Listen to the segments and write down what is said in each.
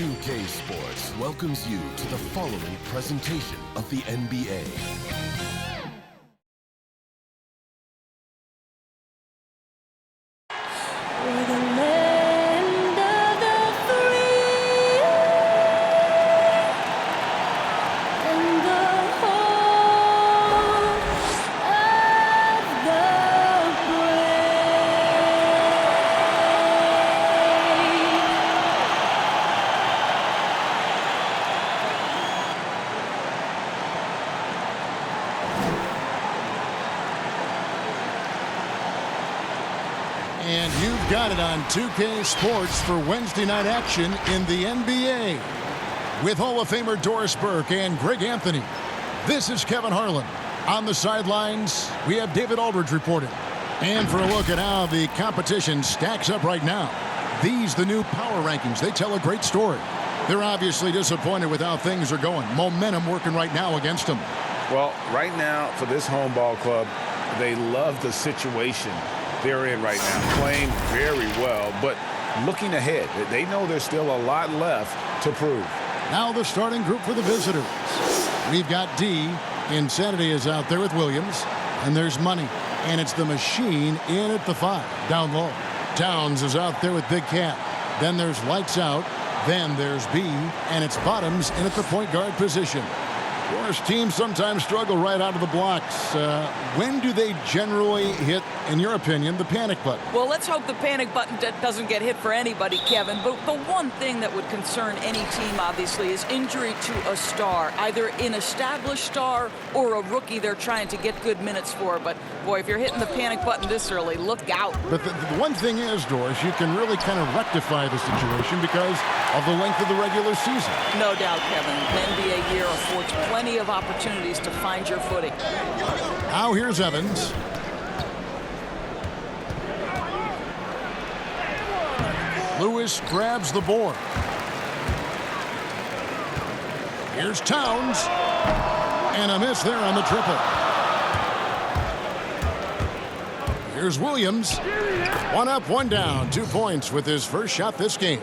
2K Sports welcomes you to the following presentation of the NBA. And you've got it on 2K Sports for Wednesday night action in the NBA. With Hall of Famer Doris Burke and Greg Anthony, this is Kevin Harlan. On the sidelines, we have David Aldridge reporting. And for a look at how the competition stacks up right now, these the new power rankings. They tell a great story. They're obviously disappointed with how things are going. Momentum working right now against them. Well, right now for this home ball club, they love the situation they're in right now, playing very well, but looking ahead. They know there's still a lot left to prove. Now the starting group for the visitors. We've got D. Insanity is out there with Williams. And there's Money. And it's the Machine in at the 5, down low. Towns is out there with Big Cat. Then there's Lights Out. Then there's B. And it's Bottoms in at the point guard position. Doris, teams sometimes struggle right out of the blocks. When do they generally hit, in your opinion, the panic button? Well, let's hope the panic button doesn't get hit for anybody, Kevin. But the one thing that would concern any team, obviously, is injury to a star, either an established star or a rookie they're trying to get good minutes for. But, boy, if you're hitting the panic button this early, look out. But the one thing is, Doris, you can really kind of rectify the situation because of the length of the regular season. No doubt, Kevin. The NBA year affords plenty of opportunities to find your footing. Now here's Evans. Lewis grabs the board. Here's Towns. And a miss there on the triple. Here's Williams. One up, one down. 2 points with his first shot this game.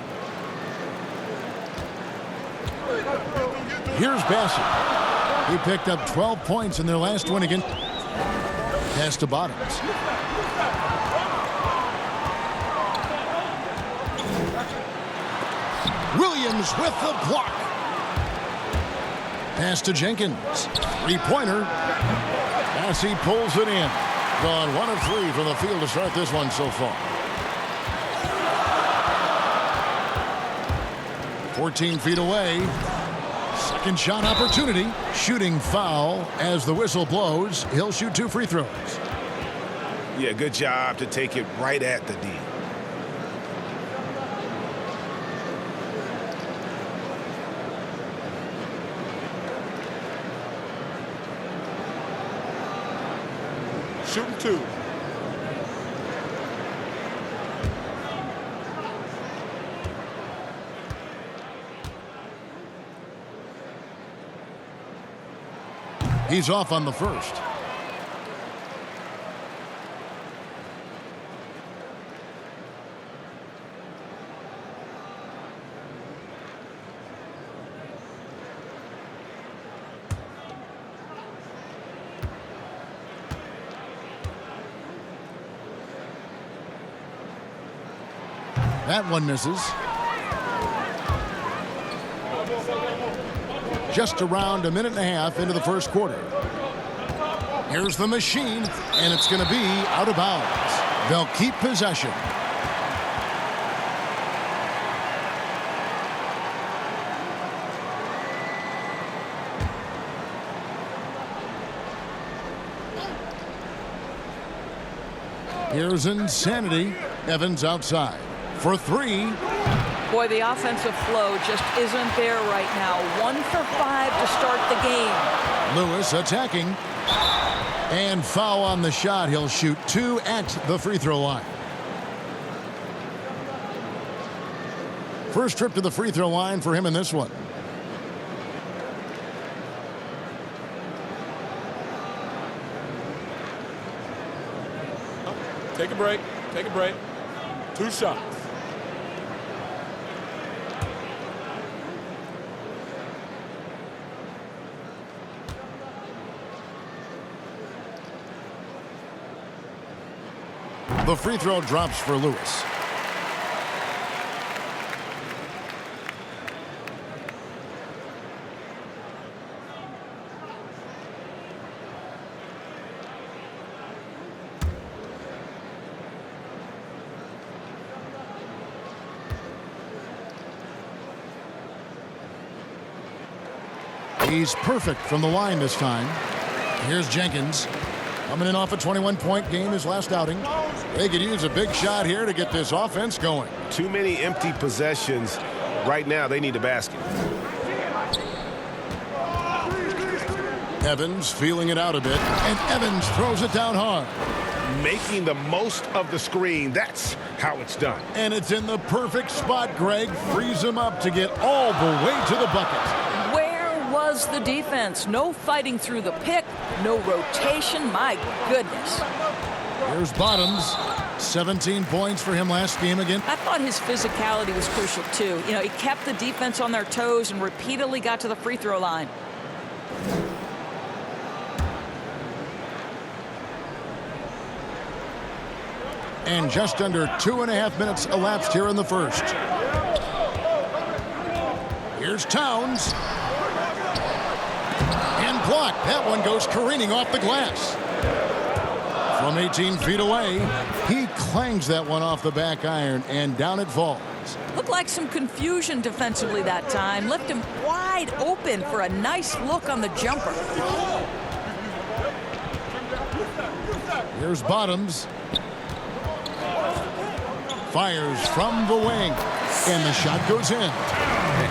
Here's Bassett. He picked up 12 points in their last win against. Pass to Bottoms. Williams with the block. Pass to Jenkins. Three-pointer. Bassey pulls it in. Gone 1 of 3 from the field to start this one so far. 14 feet away. Second shot opportunity. Shooting foul as the whistle blows. He'll shoot 2 free throws. Yeah, good job to take it right at the D. Shooting 2. He's off on the first. That one misses. Just around a minute and a half into the first quarter. Here's the Machine, and it's going to be out of bounds. They'll keep possession. Here's Insanity. Evans outside for 3. Boy, the offensive flow just isn't there right now. 1 for 5 to start the game. Lewis attacking. And foul on the shot. He'll shoot 2 at the free throw line. First trip to the free throw line for him in this one. Take a break. Take a break. 2 shots. The free throw drops for Lewis. He's perfect from the line this time. Here's Jenkins. Coming in off a 21-point game his last outing. They could use a big shot here to get this offense going. Too many empty possessions. Right now, they need a basket. Evans feeling it out a bit, and Evans throws it down hard. Making the most of the screen. That's how it's done. And it's in the perfect spot, Greg. Frees him up to get all the way to the bucket. Was the defense. No fighting through the pick, no rotation. My goodness. Here's Bottoms. 17 points for him last game again. I thought his physicality was crucial too. You know, he kept the defense on their toes and repeatedly got to the free throw line. And just under 2.5 minutes elapsed here in the first. Here's Towns. And blocked. That one goes careening off the glass. From 18 feet away, he clangs that one off the back iron, and down it falls. Looked like some confusion defensively that time. Left him wide open for a nice look on the jumper. Here's Bottoms. Fires from the wing, and the shot goes in.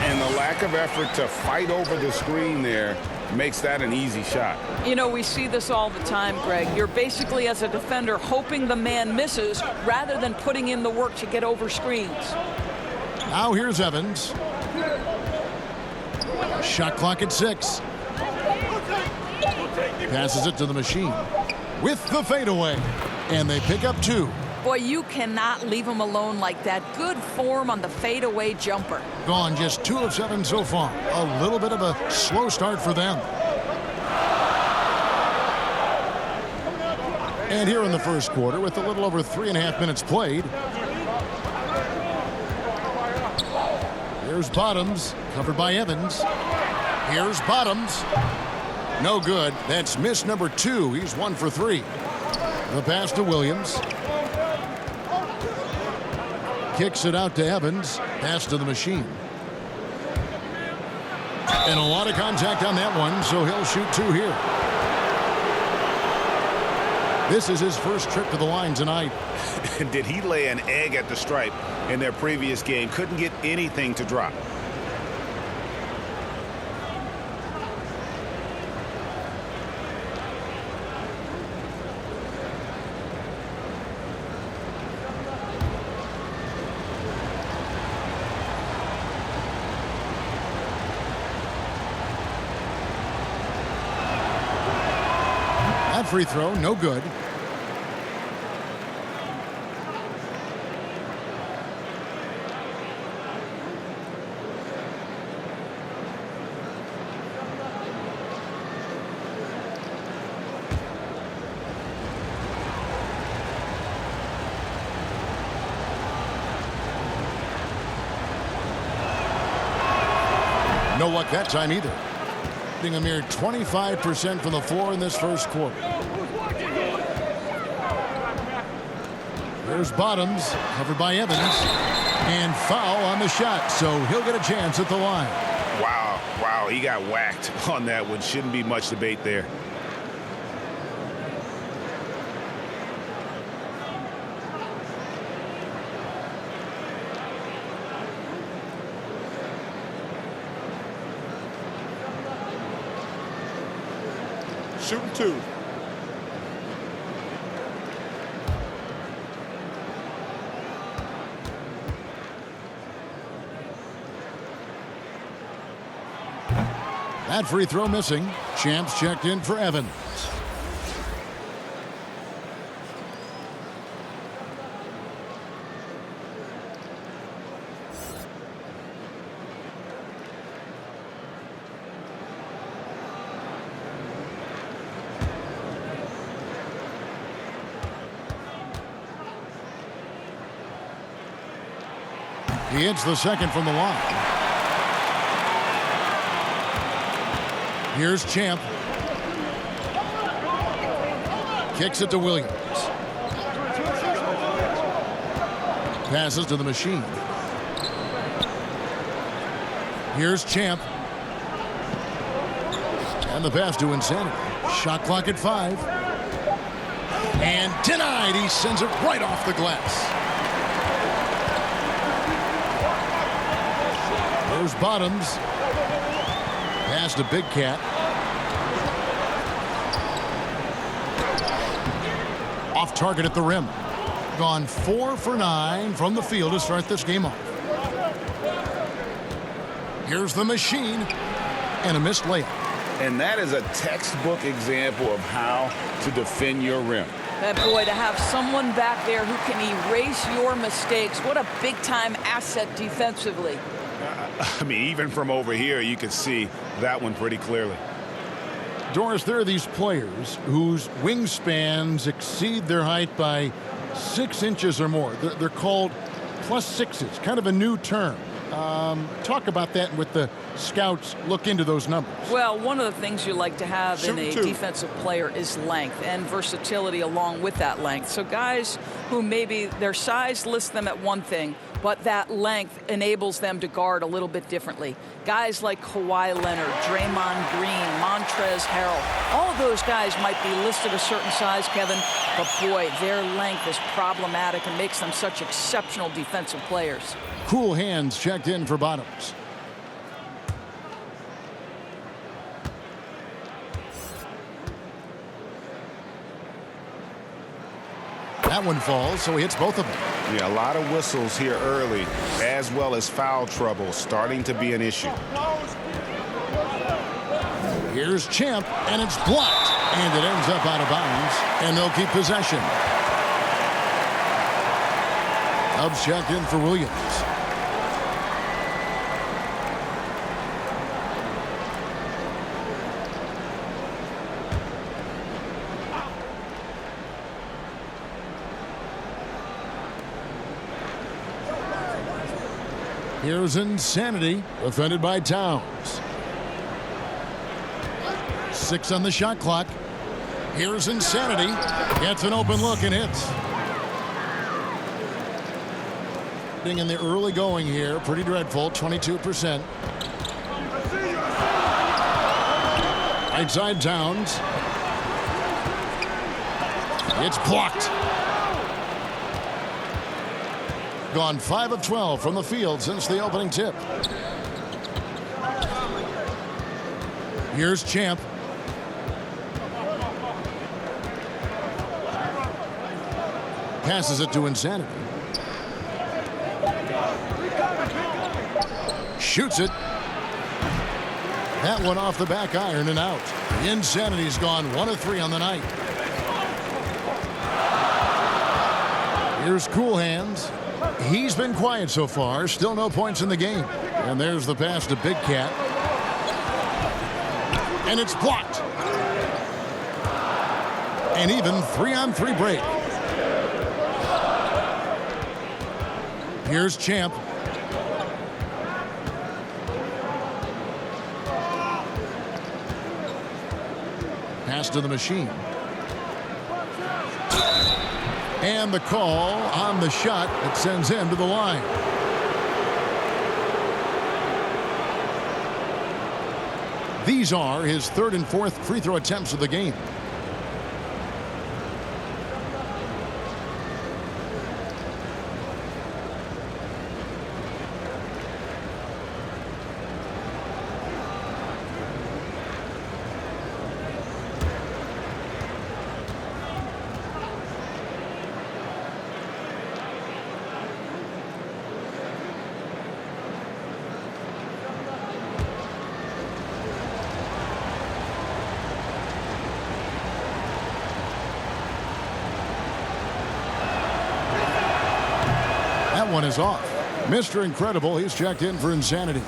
And the lack of effort to fight over the screen there makes that an easy shot. You know, we see this all the time, Greg. You're basically, as a defender, hoping the man misses rather than putting in the work to get over screens. Now here's Evans. Shot clock at 6. Passes it to the machine with the fadeaway, and they pick up 2. Boy, you cannot leave him alone like that. Good form on the fadeaway jumper. Gone just 2 of 7 so far. A little bit of a slow start for them. And here in the first quarter, with a little over 3.5 minutes played, here's Bottoms, covered by Evans. Here's Bottoms. No good. That's miss number 2. He's 1 for 3. The pass to Williams. Kicks it out to Evans. Pass to the machine. And a lot of contact on that one, so he'll shoot 2 here. This is his first trip to the line tonight. Did he lay an egg at the stripe in their previous game? Couldn't get anything to drop. That free throw, no good. No luck that time either. A mere 25% from the floor in this first quarter. There's Bottoms, covered by Evans, and foul on the shot, so he'll get a chance at the line. Wow, he got whacked on that one. Shouldn't be much debate there. Shooting 2. That free throw missing. Champs checked in for Evans. He hits the second from the line. Here's Champ. Kicks it to Williams. Passes to the machine. Here's Champ. And the pass to Insanity. Shot clock at 5. And denied. He sends it right off the glass. There's Bottoms. Pass to Big Cat. Off target at the rim. Gone 4 for 9 from the field to start this game off. Here's the machine. And a missed layup. And that is a textbook example of how to defend your rim. That boy, to have someone back there who can erase your mistakes, what a big-time asset defensively. I mean, even from over here, you could see that one pretty clearly. Doris, there are these players whose wingspans exceed their height by 6 inches or more. They're called +6s, kind of a new term. Talk about that with the scouts look into those numbers. Well, one of the things you like to have in a Shoot two. defensive player is length and versatility along with that length. So guys who maybe their size lists them at one thing, but that length enables them to guard a little bit differently. Guys like Kawhi Leonard, Draymond Green, Montrezl Harrell, all of those guys might be listed a certain size, Kevin, but boy, their length is problematic and makes them such exceptional defensive players. Cool hands checked in for Bottoms. That one falls, so he hits both of them. Yeah, a lot of whistles here early, as well as foul trouble starting to be an issue. Here's Champ, and it's blocked. And it ends up out of bounds, and they'll keep possession. Subs checked in for Williams. Here's Insanity, defended by Towns. 6 on the shot clock. Here's Insanity. Gets an open look and hits. In the early going here, pretty dreadful, 22%. Right side Towns. It's blocked. Gone 5 of 12 from the field since the opening tip. Here's Champ. Passes it to Insanity. Shoots it. That one off the back iron and out. Insanity's gone 1 of 3 on the night. Here's Cool Hands. He's been quiet so far. Still no points in the game. And there's the pass to Big Cat. And it's blocked. An even 3-on-3 break. Here's Champ. Pass to the machine. And the call on the shot that sends him to the line. These are his 3rd and 4th free throw attempts of the game. That one is off. Mr. Incredible, he's checked in for Insanity.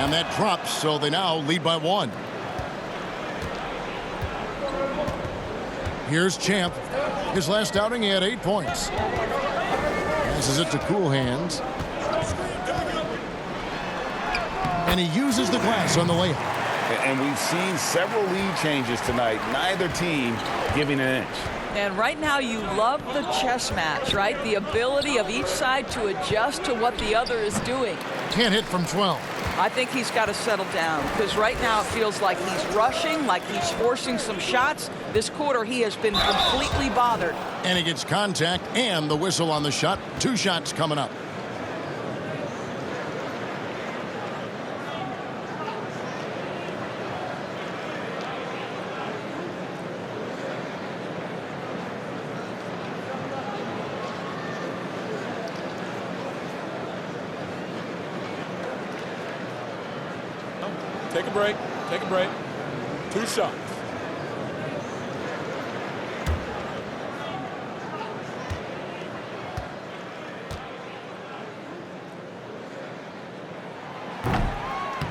And that drops, so they now lead by 1. Here's Champ. His last outing, he had 8 points. Passes it to Cool Hands. And he uses the glass on the layup. And we've seen several lead changes tonight. Neither team giving an inch. And right now you love the chess match, right? The ability of each side to adjust to what the other is doing. Can't hit from 12. I think he's got to settle down because right now it feels like he's rushing, like he's forcing some shots. This quarter he has been completely bothered. And he gets contact and the whistle on the shot. 2 shots coming up. Take a break. Take a break. 2 shots.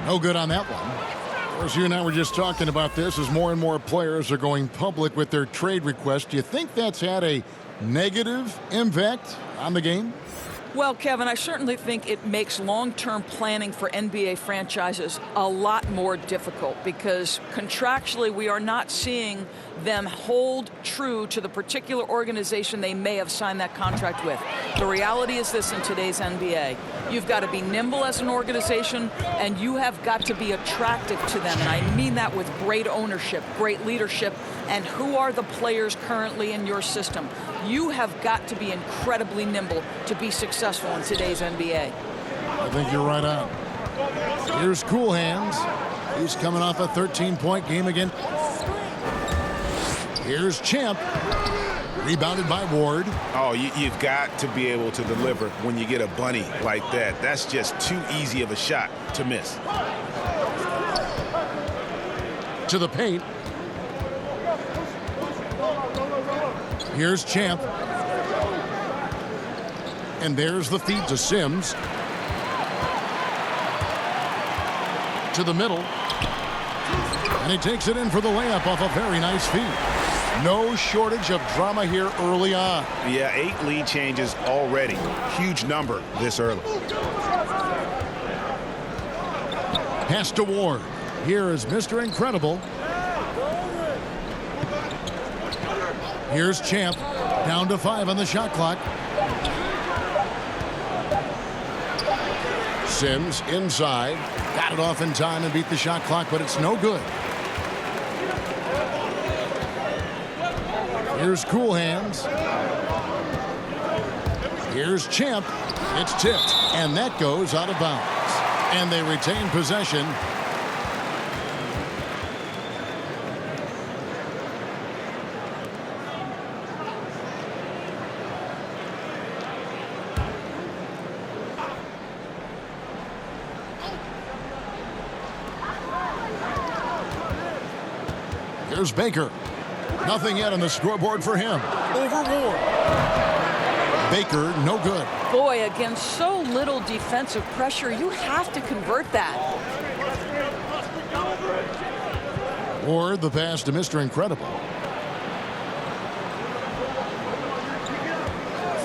No good on that one. Of course, you and I were just talking about this as more and more players are going public with their trade requests. Do you think that's had a negative impact on the game? Well, Kevin, I certainly think it makes long-term planning for NBA franchises a lot more difficult because contractually we are not seeing them hold true to the particular organization they may have signed that contract with. The reality is this in today's NBA. You've got to be nimble as an organization, and you have got to be attractive to them. And I mean that with great ownership, great leadership, and who are the players currently in your system. You have got to be incredibly nimble to be successful in today's NBA. I think you're right on. Here's Cool Hands. He's coming off a 13-point game again. Here's Champ. Rebounded by Ward. Oh, you've got to be able to deliver when you get a bunny like that. That's just too easy of a shot to miss. To the paint. Here's Champ. And there's the feed to Sims. To the middle. And he takes it in for the layup off a very nice feed. No shortage of drama here early on. Yeah, 8 lead changes already. Huge number this early. Pass to Ward. Here is Mr. Incredible. Here's Champ. Down to 5 on the shot clock. Sims inside. Got it off in time and beat the shot clock, but it's no good. Here's Cool Hands. Here's Champ. It's tipped, and that goes out of bounds. And they retain possession. Here's Baker. Nothing yet on the scoreboard for him. Over Ward. Baker, no good. Boy, against so little defensive pressure, you have to convert that. Ward, the pass to Mr. Incredible.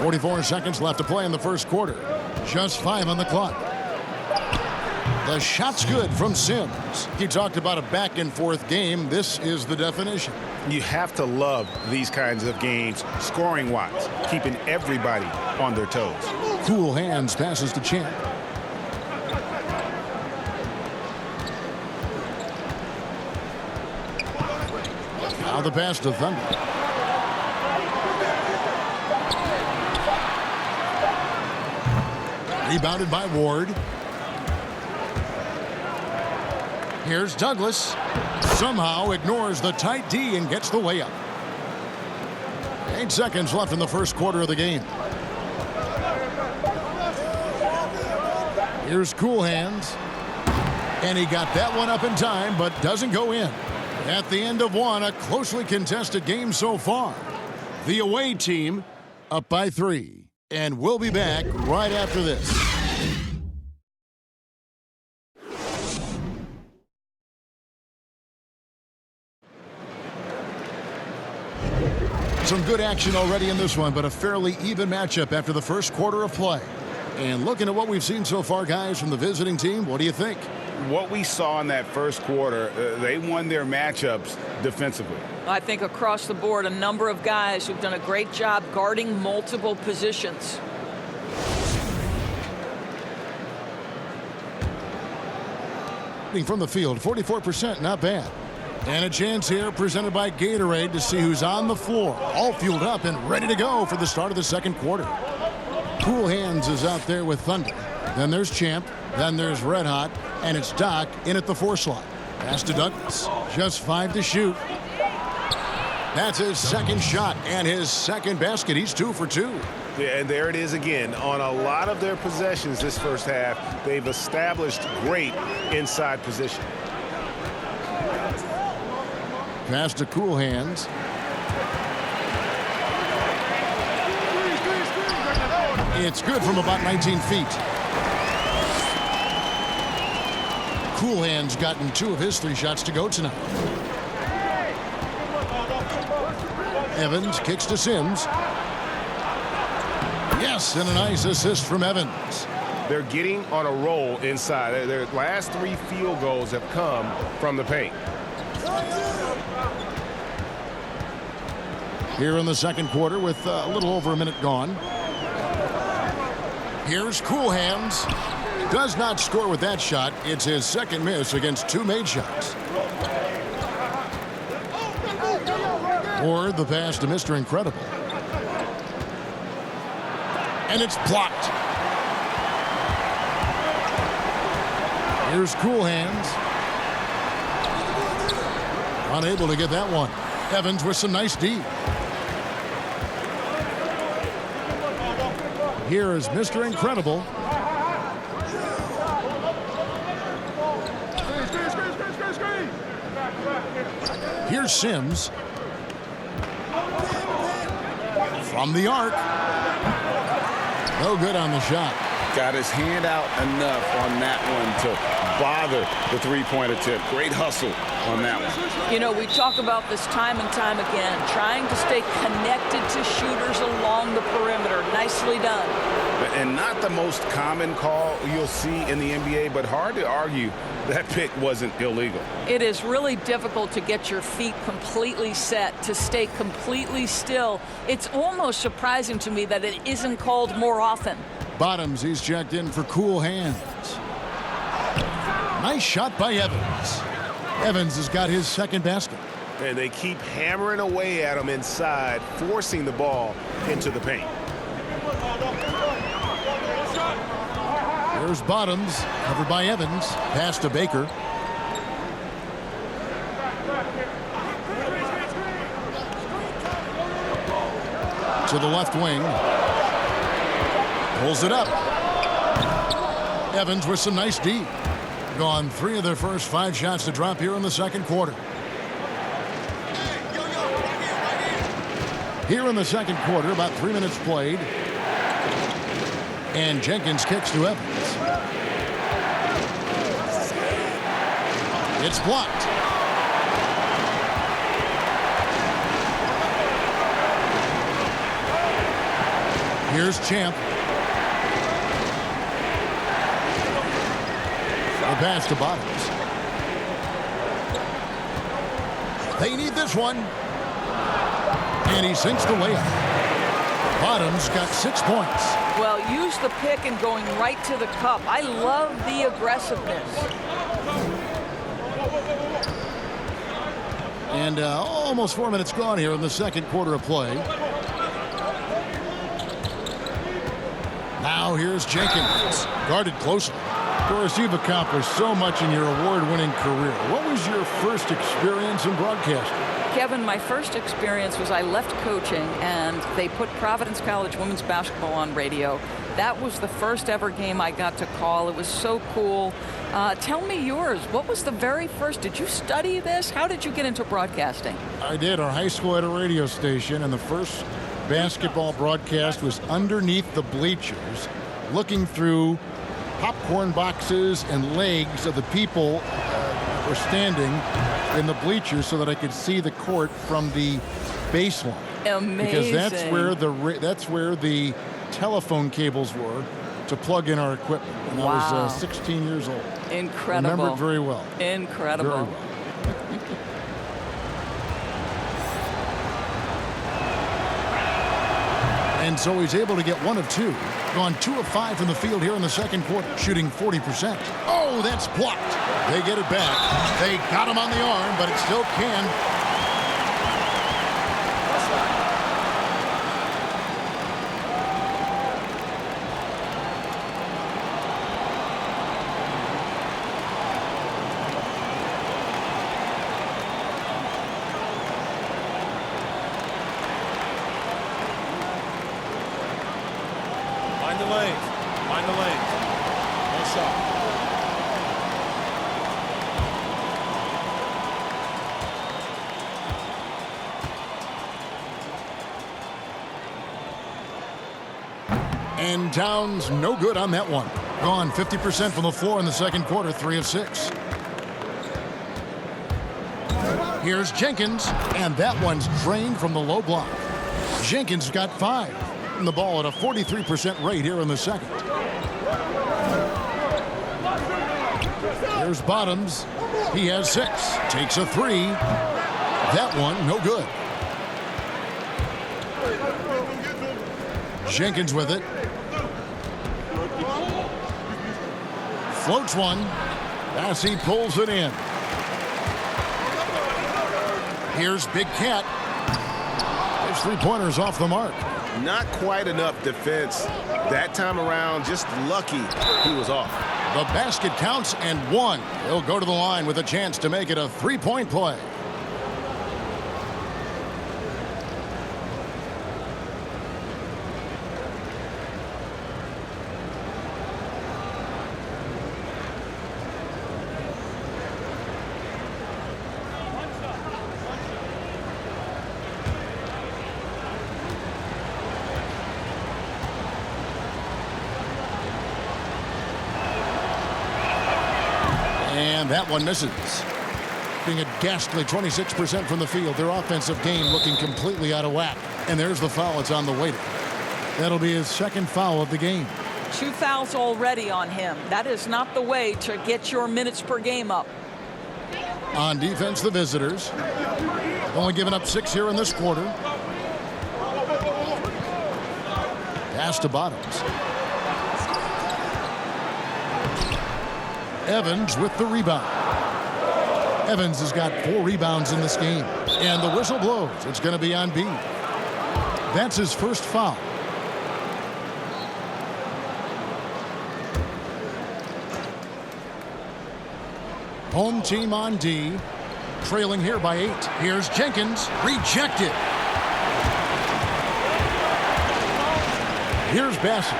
44 seconds left to play in the first quarter. Just 5 on the clock. The shot's good from Sims. He talked about a back-and-forth game. This is the definition. You have to love these kinds of games, scoring-wise, keeping everybody on their toes. Cool Hands passes to Champ. Now the pass to Thunder. Rebounded by Ward. Here's Douglas. Somehow ignores the tight D and gets the layup. 8 seconds left in the first quarter of the game. Here's Cool Hands. And he got that one up in time, but doesn't go in. At the end of one, a closely contested game so far. The away team up by 3. And we'll be back right after this. Some good action already in this one, but a fairly even matchup after the first quarter of play. And looking at what we've seen so far, guys, from the visiting team, what do you think? What we saw in that first quarter, they won their matchups defensively. I think across the board, a number of guys who've done a great job guarding multiple positions. From the field, 44%, not bad. And a chance here presented by Gatorade to see who's on the floor. All fueled up and ready to go for the start of the second quarter. Cool Hands is out there with Thunder. Then there's Champ. Then there's Red Hot. And it's Doc in at the 4 slot. Pass to Douglas. Just 5 to shoot. That's his second shot and his second basket. He's 2 for 2. Yeah, and there it is again. On a lot of their possessions this first half, they've established great inside position. Pass to Cool Hands. It's good from about 19 feet. Cool Hands gotten 2 of his 3 shots to go tonight. Evans kicks to Sims. Yes, and a nice assist from Evans. They're getting on a roll inside. Their last 3 field goals have come from the paint. Here in the second quarter with a little over a minute gone. Here's Cool Hands. Does not score with that shot. It's his second miss against 2 made shots. Or the pass to Mr. Incredible. And it's blocked. Here's Cool Hands. Unable to get that one. Evans with some nice D. Here is Mr. Incredible. Here's Sims. From the arc. No good on the shot. Got his hand out enough on that one to bother the three-point attempt. Great hustle on that one. You know, we talk about this time and time again, trying to stay connected to shooters along the perimeter. Nicely done. And not the most common call you'll see in the NBA, but hard to argue that pick wasn't illegal. It is really difficult to get your feet completely set, to stay completely still. It's almost surprising to me that it isn't called more often. Bottoms, he's checked in for Cool Hands. Nice shot by Evans. Evans has got his second basket. And they keep hammering away at him inside, forcing the ball into the paint. There's Bottoms, covered by Evans. Pass to Baker. To the left wing. Pulls it up. Evans with some nice D. Gone 3 of their first 5 shots to drop here in the second quarter. Here in the second quarter, about 3 minutes played. And Jenkins kicks to Evans. It's blocked. Here's Champ. The pass to Bottoms. They need this one. And he sinks the layup. Bottoms got 6 points. Well, use the pick and going right to the cup. I love the aggressiveness. And almost 4 minutes gone here in the second quarter of play. Now here's Jenkins, guarded closely. Of course, you've accomplished so much in your award-winning career. What was your first experience in broadcasting? Kevin, my first experience was I left coaching and they put Providence College women's basketball on radio. That was the first ever game I got to call. It was so cool. Tell me yours. What was the very first? Did you study this? How did you get into broadcasting? I did. Our high school had a radio station, and the first basketball broadcast was underneath the bleachers, looking through popcorn boxes and legs of the people were standing in the bleachers so that I could see the court from the baseline. Amazing. Because that's where the telephone cables were to plug in our equipment. And I was 16 years old. Incredible. Remember it very well. Incredible. Very well. And so he's able to get 1 of 2. Gone 2 of 5 from the field here in the second quarter, shooting 40%. Oh, that's blocked. They get it back. They got him on the arm, but it still can. Find the lanes. Find the lanes. No shot. And Towns no good on that one. Gone 50% from the floor in the second quarter, 3 of 6. Here's Jenkins, and that one's drained from the low block. Jenkins got 5. And the ball at a 43% rate here in the second. Here's Bottoms. He has 6. Takes a 3. That one no good. Jenkins with it. Floats one. Bassey pulls it in. Here's Big Cat. His 3-pointers off the mark. Not quite enough defense that time around. Just lucky he was off. The basket counts and 1. He'll go to the line with a chance to make it a 3-point play. And that one misses. Being a ghastly 26% from the field. Their offensive game looking completely out of whack. And there's the foul. It's on the way. That'll be his second foul of the game. 2 fouls already on him. That is not the way to get your minutes per game up. On defense, the visitors. Only giving up 6 here in this quarter. Pass to Bottoms. Evans with the rebound. Evans has got 4 rebounds in this game. And the whistle blows. It's going to be on B. That's his first foul. Home team on D. Trailing here by 8. Here's Jenkins. Rejected. Here's Bassett.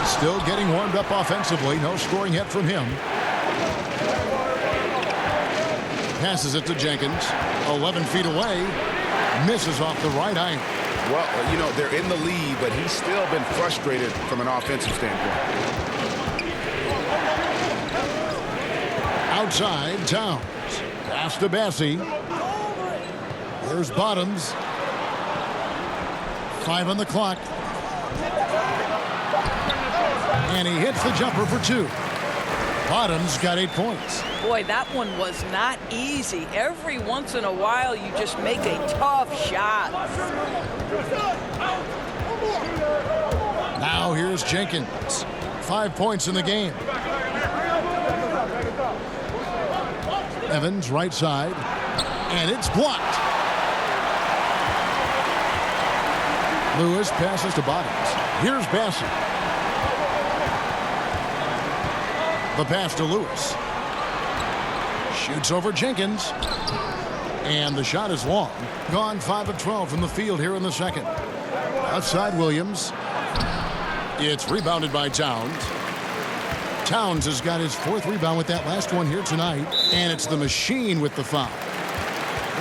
Still getting warmed up offensively. No scoring yet from him. Passes it to Jenkins. 11 feet away. Misses off the right iron. Well, you know, they're in the lead, but he's still been frustrated from an offensive standpoint. Outside, Towns. Pass to Bassey. Here's Bottoms. 5 on the clock. And he hits the jumper for 2. Bottoms got 8 points. Boy, that one was not easy. Every once in a while, you just make a tough shot. Now here's Jenkins. 5 points in the game. Evans, right side. And it's blocked. Lewis passes to Bottoms. Here's Bassett. The pass to Lewis. Shoots over Jenkins. And the shot is long. Gone 5 of 12 from the field here in the second. Outside Williams. It's rebounded by Towns. Towns has got his 4th rebound with that last one here tonight. And it's the machine with the foul.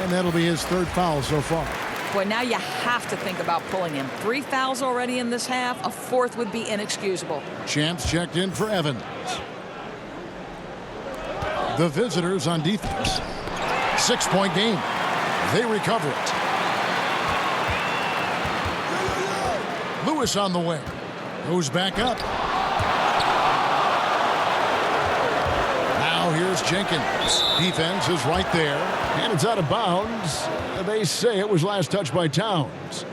And that'll be his 3rd foul so far. Boy, now you have to think about pulling him. 3 fouls already in this half. A 4th would be inexcusable. Champs checked in for Evans. The visitors on defense. 6-point game. They recover it. Lewis on the way. Goes back up. Now here's Jenkins. Defense is right there. And it's out of bounds. They say it was last touched by Towns.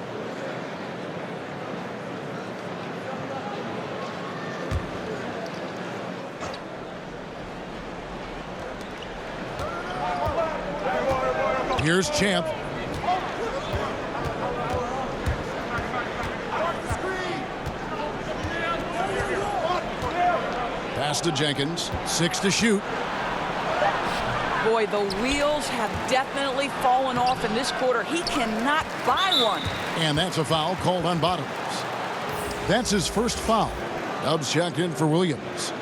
Here's Champ. Pass to Jenkins. 6 to shoot. Boy, the wheels have definitely fallen off in this quarter. He cannot buy one. And that's a foul called on Bottoms. That's his first foul. Dubs checked in for Williams.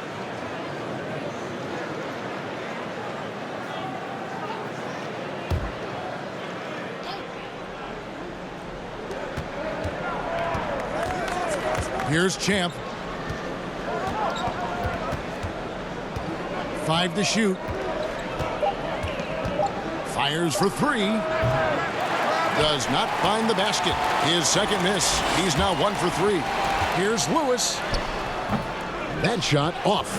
Here's Champ. 5 to shoot. Fires for 3. Does not find the basket. His second miss. He's now 1 for 3. Here's Lewis. That shot off.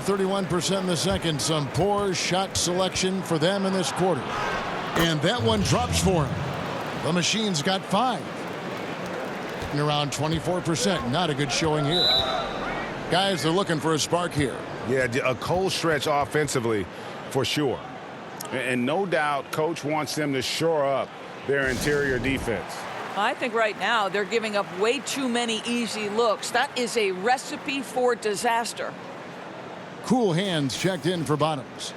31% in the second. Some poor shot selection for them in this quarter. And that one drops for him. The Machine's got 5. And around 24%. Not a good showing here. Guys, they're looking for a spark here. Yeah, a cold stretch offensively for sure. And no doubt coach wants them to shore up their interior defense. I think right now they're giving up way too many easy looks. That is a recipe for disaster. Cool hands checked in for Bottoms.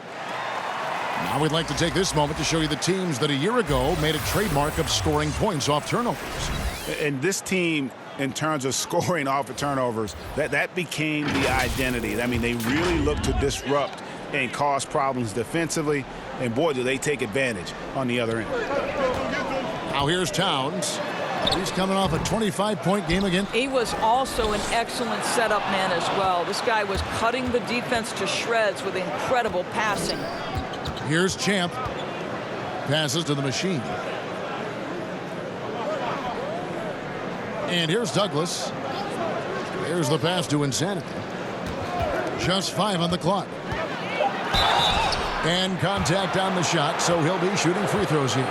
Now we'd like to take this moment to show you the teams that a year ago made a trademark of scoring points off turnovers. And this team, in terms of scoring off of turnovers, that became the identity. I mean, they really look to disrupt and cause problems defensively. And boy, do they take advantage on the other end. Now here's Towns. He's coming off a 25-point game again. He was also an excellent setup man as well. This guy was cutting the defense to shreds with incredible passing. Here's Champ. Passes to the Machine. And here's Douglas. There's the pass to Insanity. Just 5 on the clock. And contact on the shot, so he'll be shooting free throws here.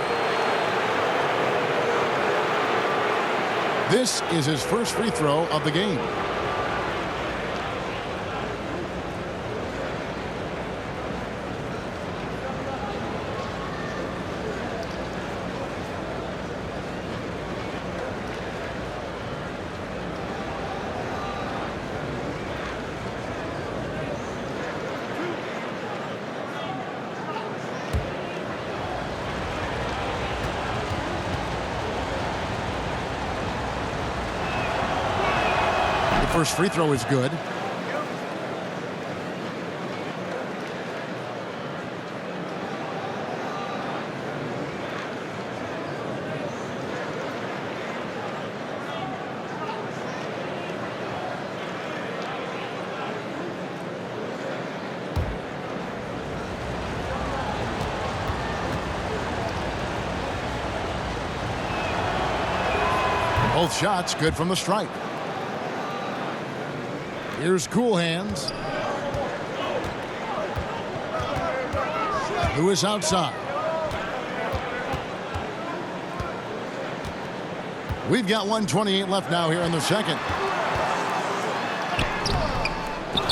This is his first free throw of the game. First free throw is good. Both shots good from the stripe. Here's Cool Hands. Lewis outside. We've got 1:28 left now here in the second.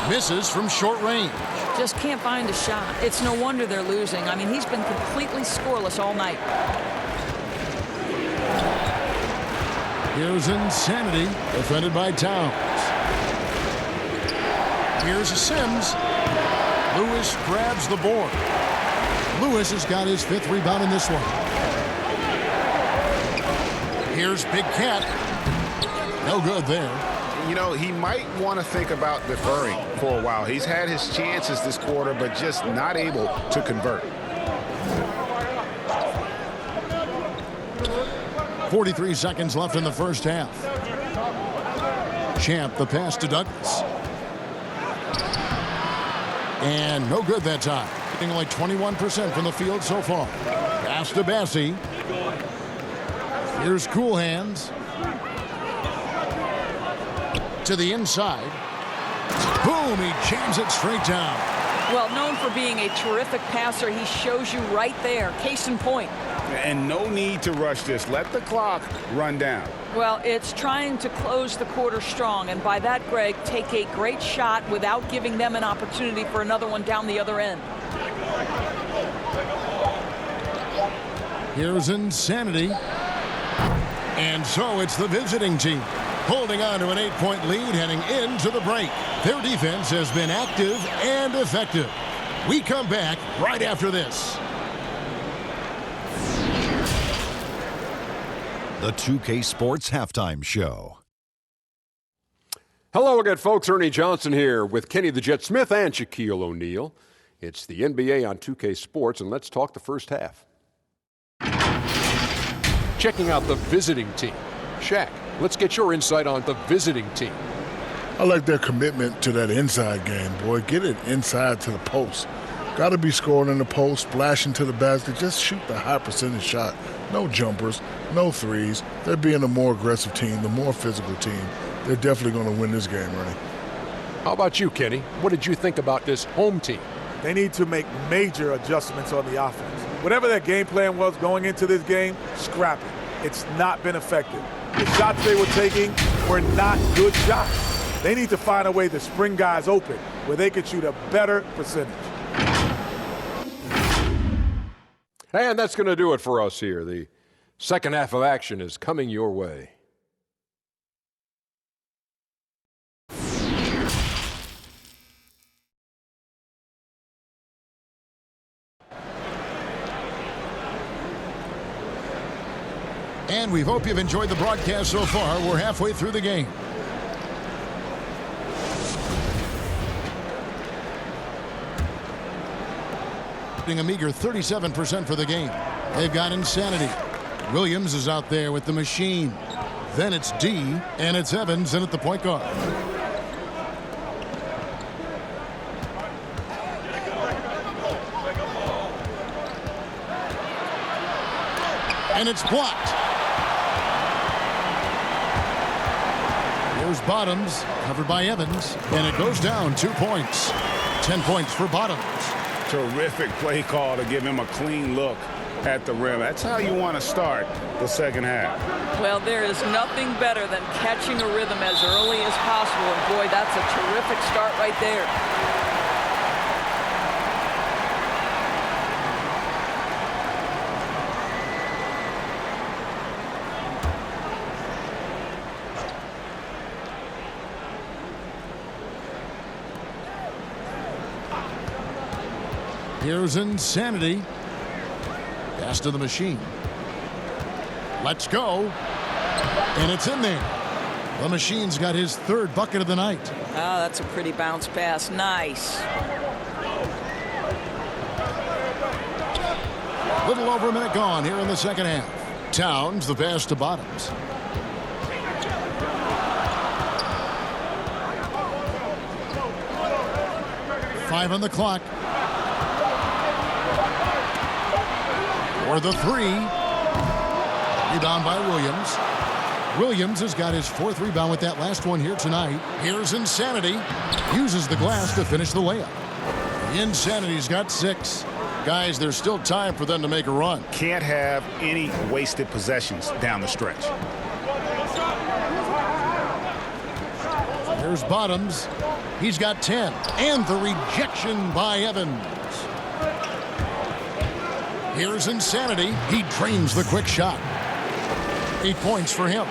Misses from short range. Just can't find a shot. It's no wonder they're losing. I mean, he's been completely scoreless all night. Here's Insanity, defended by Towns. Here's Sims. Lewis grabs the board. Lewis has got his 5th rebound in this one. Here's Big Cat. No good there. You know, he might want to think about deferring for a while. He's had his chances this quarter, but just not able to convert. 43 seconds left in the first half. Champ, the pass to Douglas. And no good that time. Hitting only 21% from the field so far. Pass to Bassie. Here's Cool Hands. to the inside. Boom, he jams it straight down. Well, known for being a terrific passer, he shows you right there. Case in point. And no need to rush this. Let the clock run down. Well, it's trying to close the quarter strong, and by that, Greg, take a great shot without giving them an opportunity for another one down the other end. Here's insanity. And so it's the visiting team holding on to an 8-point lead heading into the break. Their defense has been active and effective. We come back right after this. The 2K Sports Halftime Show. Hello again, folks. Ernie Johnson here with Kenny the Jet Smith and Shaquille O'Neal. It's the NBA on 2K Sports, and let's talk the first half. Checking out the visiting team. Shaq, let's get your insight on the visiting team. I like their commitment to that inside game, boy. Get it inside to the post. Got to be scoring in the post, splashing to the basket. Just shoot the high percentage shot. No jumpers, no threes. They're being a more aggressive team, the more physical team. They're definitely going to win this game, Ernie. How about you, Kenny? What did you think about this home team? They need to make major adjustments on the offense. Whatever their game plan was going into this game, scrap it. It's not been effective. The shots they were taking were not good shots. They need to find a way to spring guys open where they can shoot a better percentage. And that's going to do it for us here. The second half of action is coming your way. And we hope you've enjoyed the broadcast so far. We're halfway through the game. A meager 37% for the game. They've got insanity. Williams is out there with the machine. Then it's D, and it's Evans in at the point guard. And it's blocked. Here's Bottoms, covered by Evans, and it goes down 2 points. 10 points for Bottoms. Terrific play call to give him a clean look at the rim. That's how you want to start the second half. Well, there is nothing better than catching a rhythm as early as possible. And boy, that's a terrific start right there. Here's insanity. Pass to the machine. Let's go. And it's in there. The machine's got his third bucket of the night. Oh, that's a pretty bounce pass. Nice. Little over a minute gone here in the second half. Towns, the pass to Bottoms. Five on the clock. For the three. Rebound by Williams. Williams has got his fourth rebound with that last one here tonight. Here's Insanity. Uses the glass to finish the layup. Insanity's got 6. Guys, there's still time for them to make a run. Can't have any wasted possessions down the stretch. Here's Bottoms. He's got 10. And the rejection by Evans. Here's Insanity. He drains the quick shot. 8 points for him.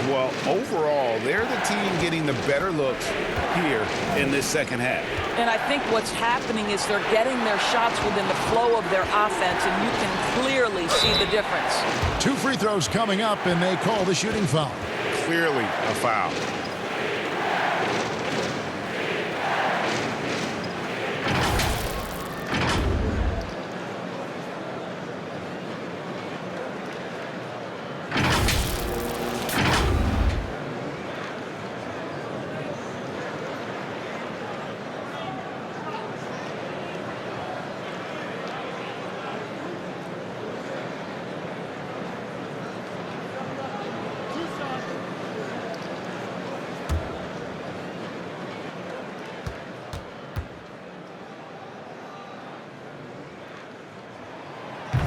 Well, overall, they're the team getting the better looks here in this second half. And I think what's happening is they're getting their shots within the flow of their offense, and you can clearly see the difference. 2 free throws coming up, and they call the shooting foul. Clearly a foul.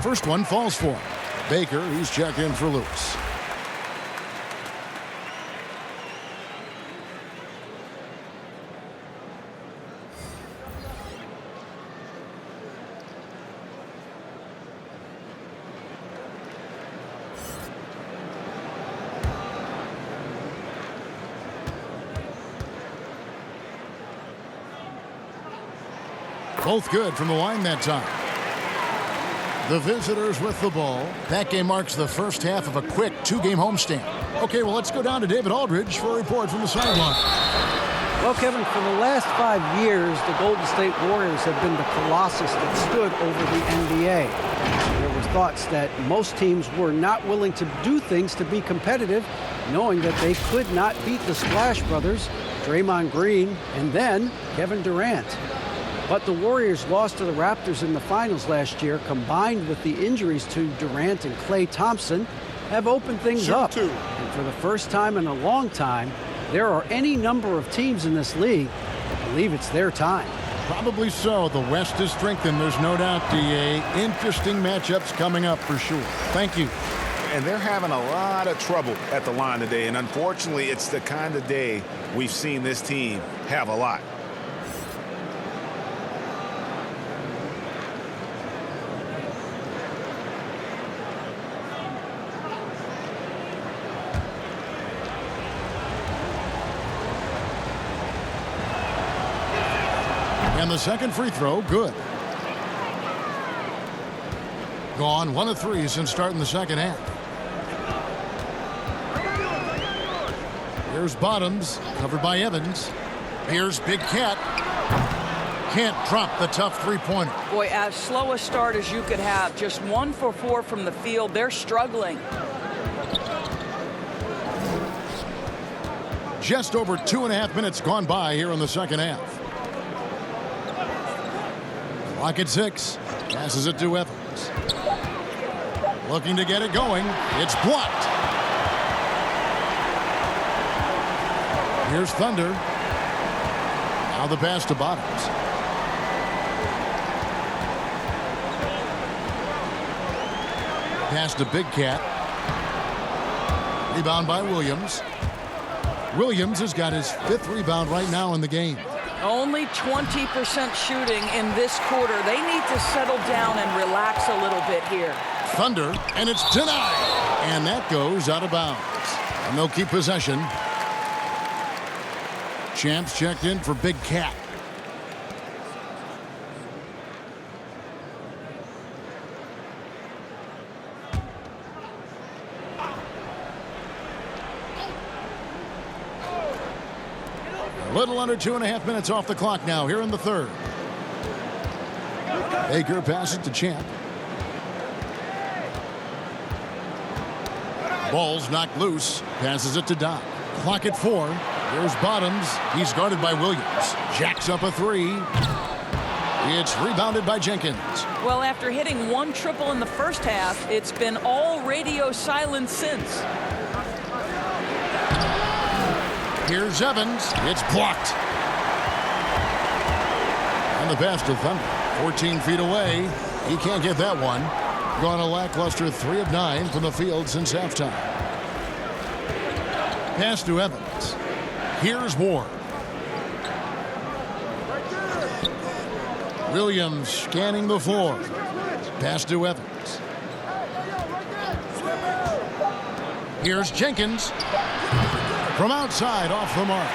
first one falls for him. Baker, he's checked in for Lewis. Both good from the line that time. The visitors with the ball. That game marks the first half of a quick two-game homestand. Okay, well, let's go down to David Aldridge for a report from the sideline. Well, Kevin, for the last 5 years, the Golden State Warriors have been the colossus that stood over the NBA. There were thoughts that most teams were not willing to do things to be competitive, knowing that they could not beat the Splash Brothers, Draymond Green, and then Kevin Durant. But the Warriors lost to the Raptors in the finals last year, combined with the injuries to Durant and Klay Thompson, have opened things up. And for the first time in a long time, there are any number of teams in this league that believe it's their time. Probably so. The West is strengthened, there's no doubt, DA. Interesting matchups coming up for sure. Thank you. And they're having a lot of trouble at the line today. And unfortunately, it's the kind of day we've seen this team have a lot. And the second free throw, good. Gone 1 of 3 since starting the second half. Here's Bottoms, covered by Evans. Here's Big Cat. Can't drop the tough three-pointer. Boy, as slow a start as you could have. Just 1 for 4 from the field. They're struggling. Just over 2.5 minutes gone by here in the second half. Clock at 6. Passes it to Evans. Looking to get it going. It's blocked. Here's Thunder. Now the pass to Bottoms. Pass to Big Cat. Rebound by Williams. Williams has got his 5th rebound right now in the game. Only 20% shooting in this quarter. They need to settle down and relax a little bit here. Thunder, and it's denied. And that goes out of bounds. And they'll keep possession. Champs checked in for Big Cat. A little under 2.5 minutes off the clock now here in the third. Baker passes to Champ. Ball's knocked loose. Passes it to Doc. Clock at 4. Here's Bottoms. He's guarded by Williams. Jacks up a 3. It's rebounded by Jenkins. Well, after hitting 1 triple in the first half, it's been all radio silence since. Here's Evans. It's blocked. And the pass to Thunder. 14 feet away. He can't get that one. Gone a lackluster 3 of 9 from the field since halftime. Pass to Evans. Here's Ward. Williams scanning the floor. Pass to Evans. Here's Jenkins. From outside, off the mark.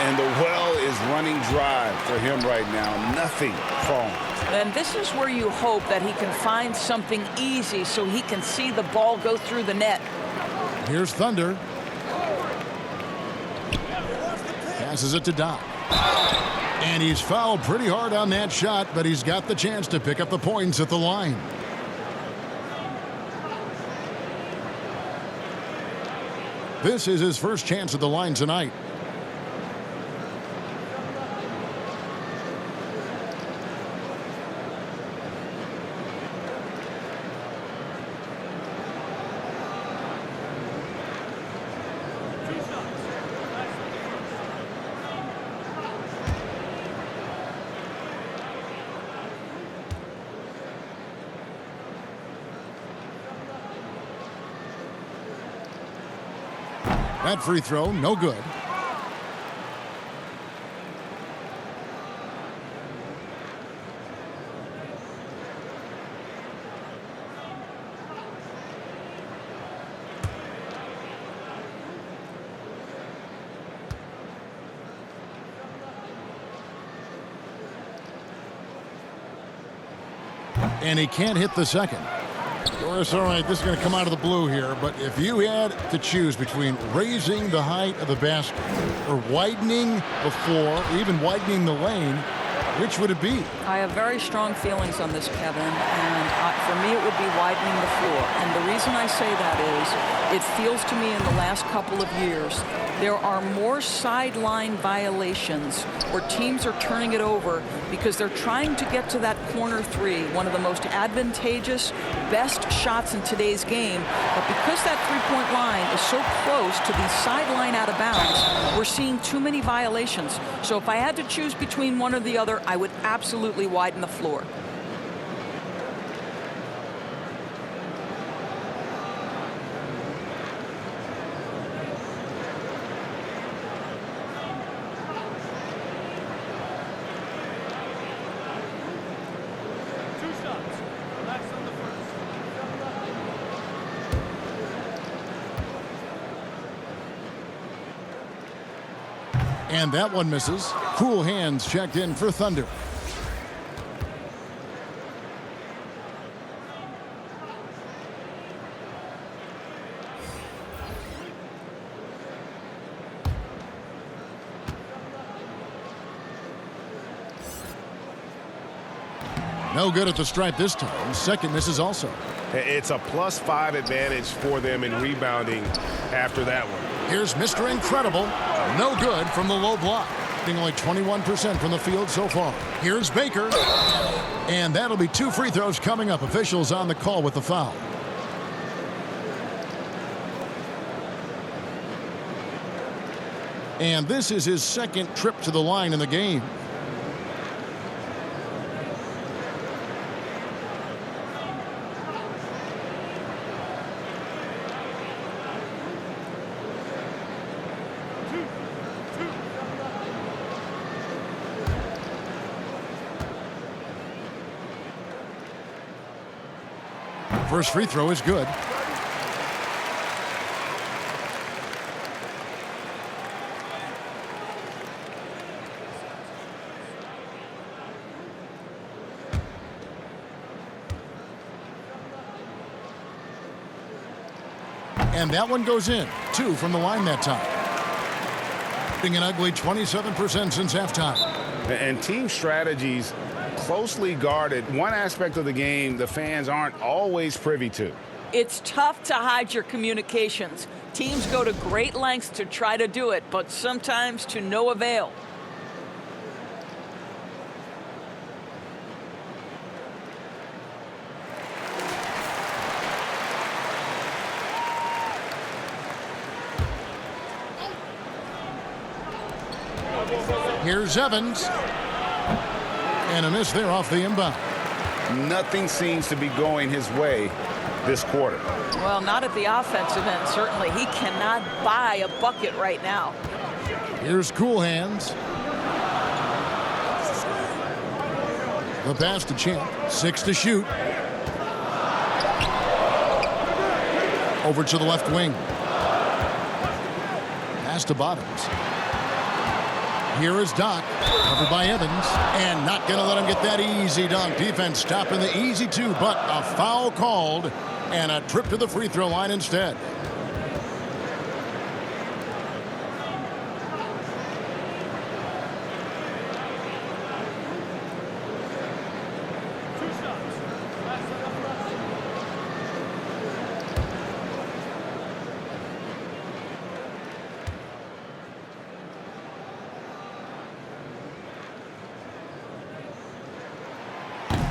And the well is running dry for him right now. Nothing falling. And this is where you hope that he can find something easy so he can see the ball go through the net. Here's Thunder. Passes it to Doc. And he's fouled pretty hard on that shot, but he's got the chance to pick up the points at the line. This is his first chance at the line tonight. That free throw, no good. And he can't hit the second. Doris, all right, this is going to come out of the blue here, but if you had to choose between raising the height of the basket or widening the floor, or even widening the lane, which would it be? I have very strong feelings on this, Kevin, and for me it would be widening the floor. And the reason I say that is it feels to me in the last couple of years there are more sideline violations where teams are turning it over because they're trying to get to that corner three, one of the most advantageous, best shots in today's game. But because that three-point line is so close to the sideline out of bounds, we're seeing too many violations. So if I had to choose between one or the other, I would absolutely widen the floor. And that one misses. Cool hands checked in for Thunder. No good at the stripe this time. Second misses also. It's a +5 advantage for them in rebounding after that one. Here's Mr. Incredible. No good from the low block. Being only 21% from the field so far. Here's Baker. And that'll be 2 free throws coming up. Officials on the call with the foul. And this is his second trip to the line in the game. First free throw is good. And that one goes in. 2 from the line that time. Being an ugly 27% since halftime. And team strategies closely guarded. One aspect of the game the fans aren't always privy to. It's tough to hide your communications. Teams go to great lengths to try to do it, but sometimes to no avail. Here's Evans. And a miss there off the inbound. Nothing seems to be going his way this quarter. Well, not at the offensive end, certainly. He cannot buy a bucket right now. Here's Cool Hands. The pass to Champ. 6 to shoot. Over to the left wing. Pass to Bottoms. Here is Doc, covered by Evans, and not going to let him get that easy dunk. Defense stopping the easy 2, but a foul called, and a trip to the free throw line instead.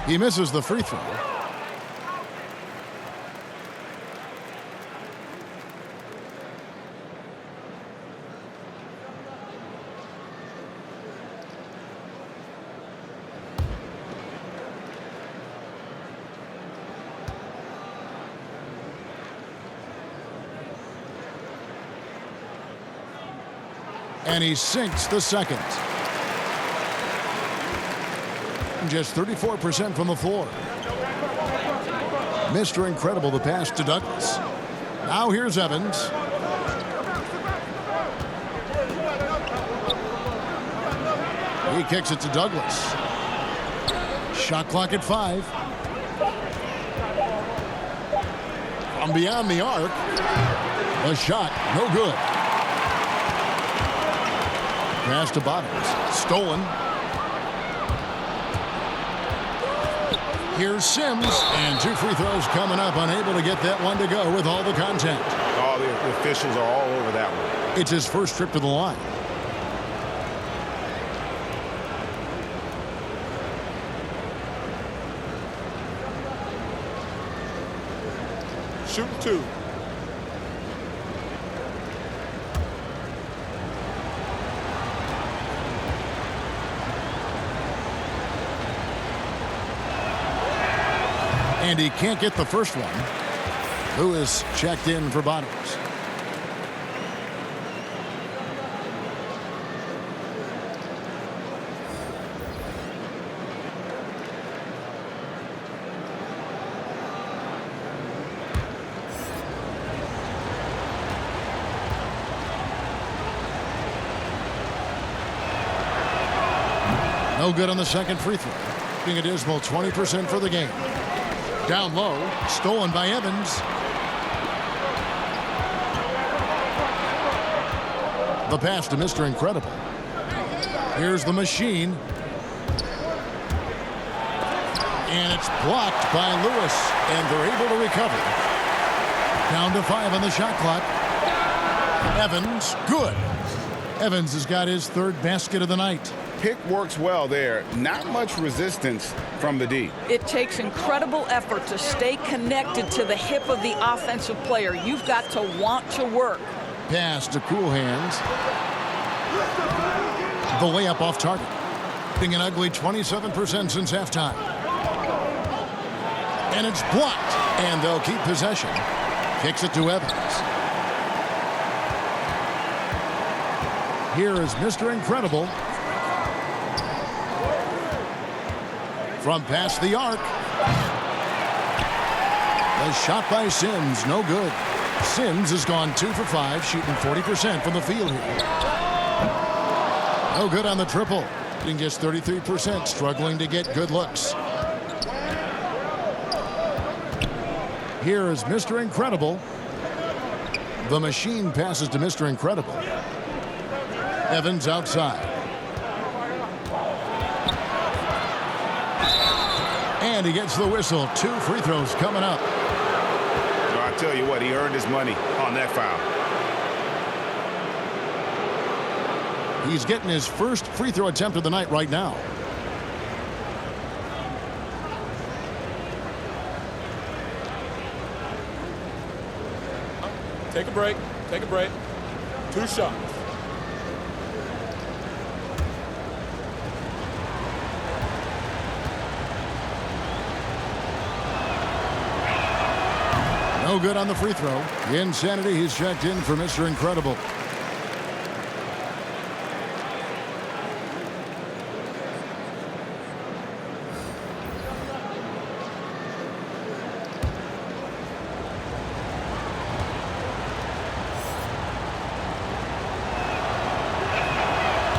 He misses the free throw. And he sinks the second. Just 34% from the floor. Mr. Incredible, the pass to Douglas. Now here's Evans. He kicks it to Douglas. Shot clock at 5. From beyond the arc. A shot, no good. Pass to Bottoms. Stolen. Here's Sims, and 2 free throws coming up, unable to get that one to go with all the contact. All the officials are all over that one. It's his first trip to the line. Shooting 2. And he can't get the first one. Lewis checked in for Bottoms. No good on the second free throw. Being a dismal 20% for the game. Down low, stolen by Evans. The pass to Mr. Incredible. Here's the machine. And it's blocked by Lewis, and they're able to recover. Down to 5 on the shot clock. Evans, good. Evans has got his third basket of the night. Pick works well there. Not much resistance from the D. It takes incredible effort to stay connected to the hip of the offensive player. You've got to want to work. Pass to Cool Hands. The layup off target. Being an ugly 27% since halftime. And it's blocked. And they'll keep possession. Kicks it to Evans. Here is Mr. Incredible. From past the arc. The shot by Sims, no good. Sims has gone 2 for 5, shooting 40% from the field here. No good on the triple. Shooting just 33%, struggling to get good looks. Here is Mr. Incredible. The machine passes to Mr. Incredible. Evans outside. And he gets the whistle. 2 free throws coming up. Well, I tell you what, he earned his money on that foul. He's getting his first free throw attempt of the night right now. Take a break. Take a break. 2 shots. No good on the free throw. Insanity, he's checked in for Mr. Incredible.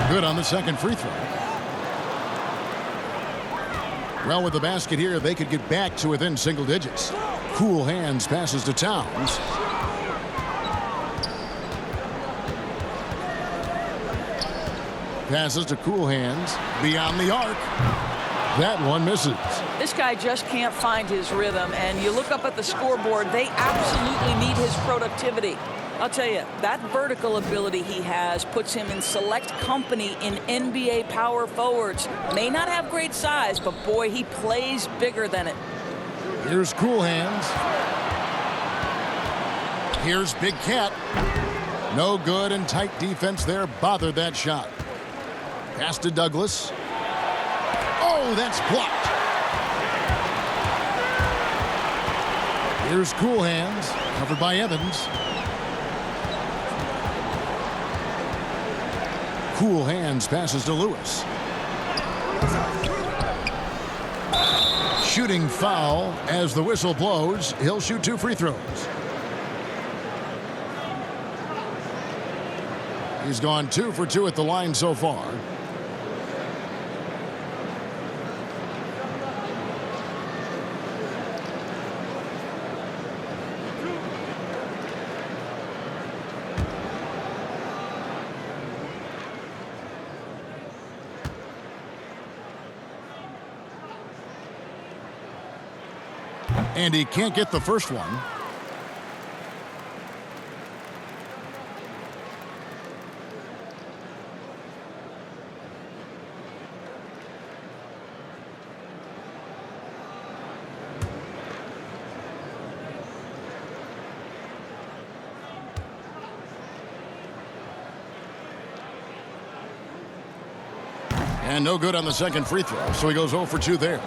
Good on the second free throw. Well, with the basket here, they could get back to within single digits. Cool Hands passes to Towns. Passes to Cool Hands. Beyond the arc. That one misses. This guy just can't find his rhythm, and you look up at the scoreboard, they absolutely need his productivity. I'll tell you, that vertical ability he has puts him in select company in NBA power forwards. May not have great size, but boy, he plays bigger than it. Here's Cool Hands. Here's Big Cat. No good, and tight defense there bothered that shot. Pass to Douglas. Oh, that's blocked. Here's Cool Hands, covered by Evans. Cool hands passes to Lewis. Shooting foul as the whistle blows. He'll shoot 2 free throws. He's gone 2 for 2 at the line so far. And he can't get the first one. And no good on the second free throw, so he goes 0 for 2 there.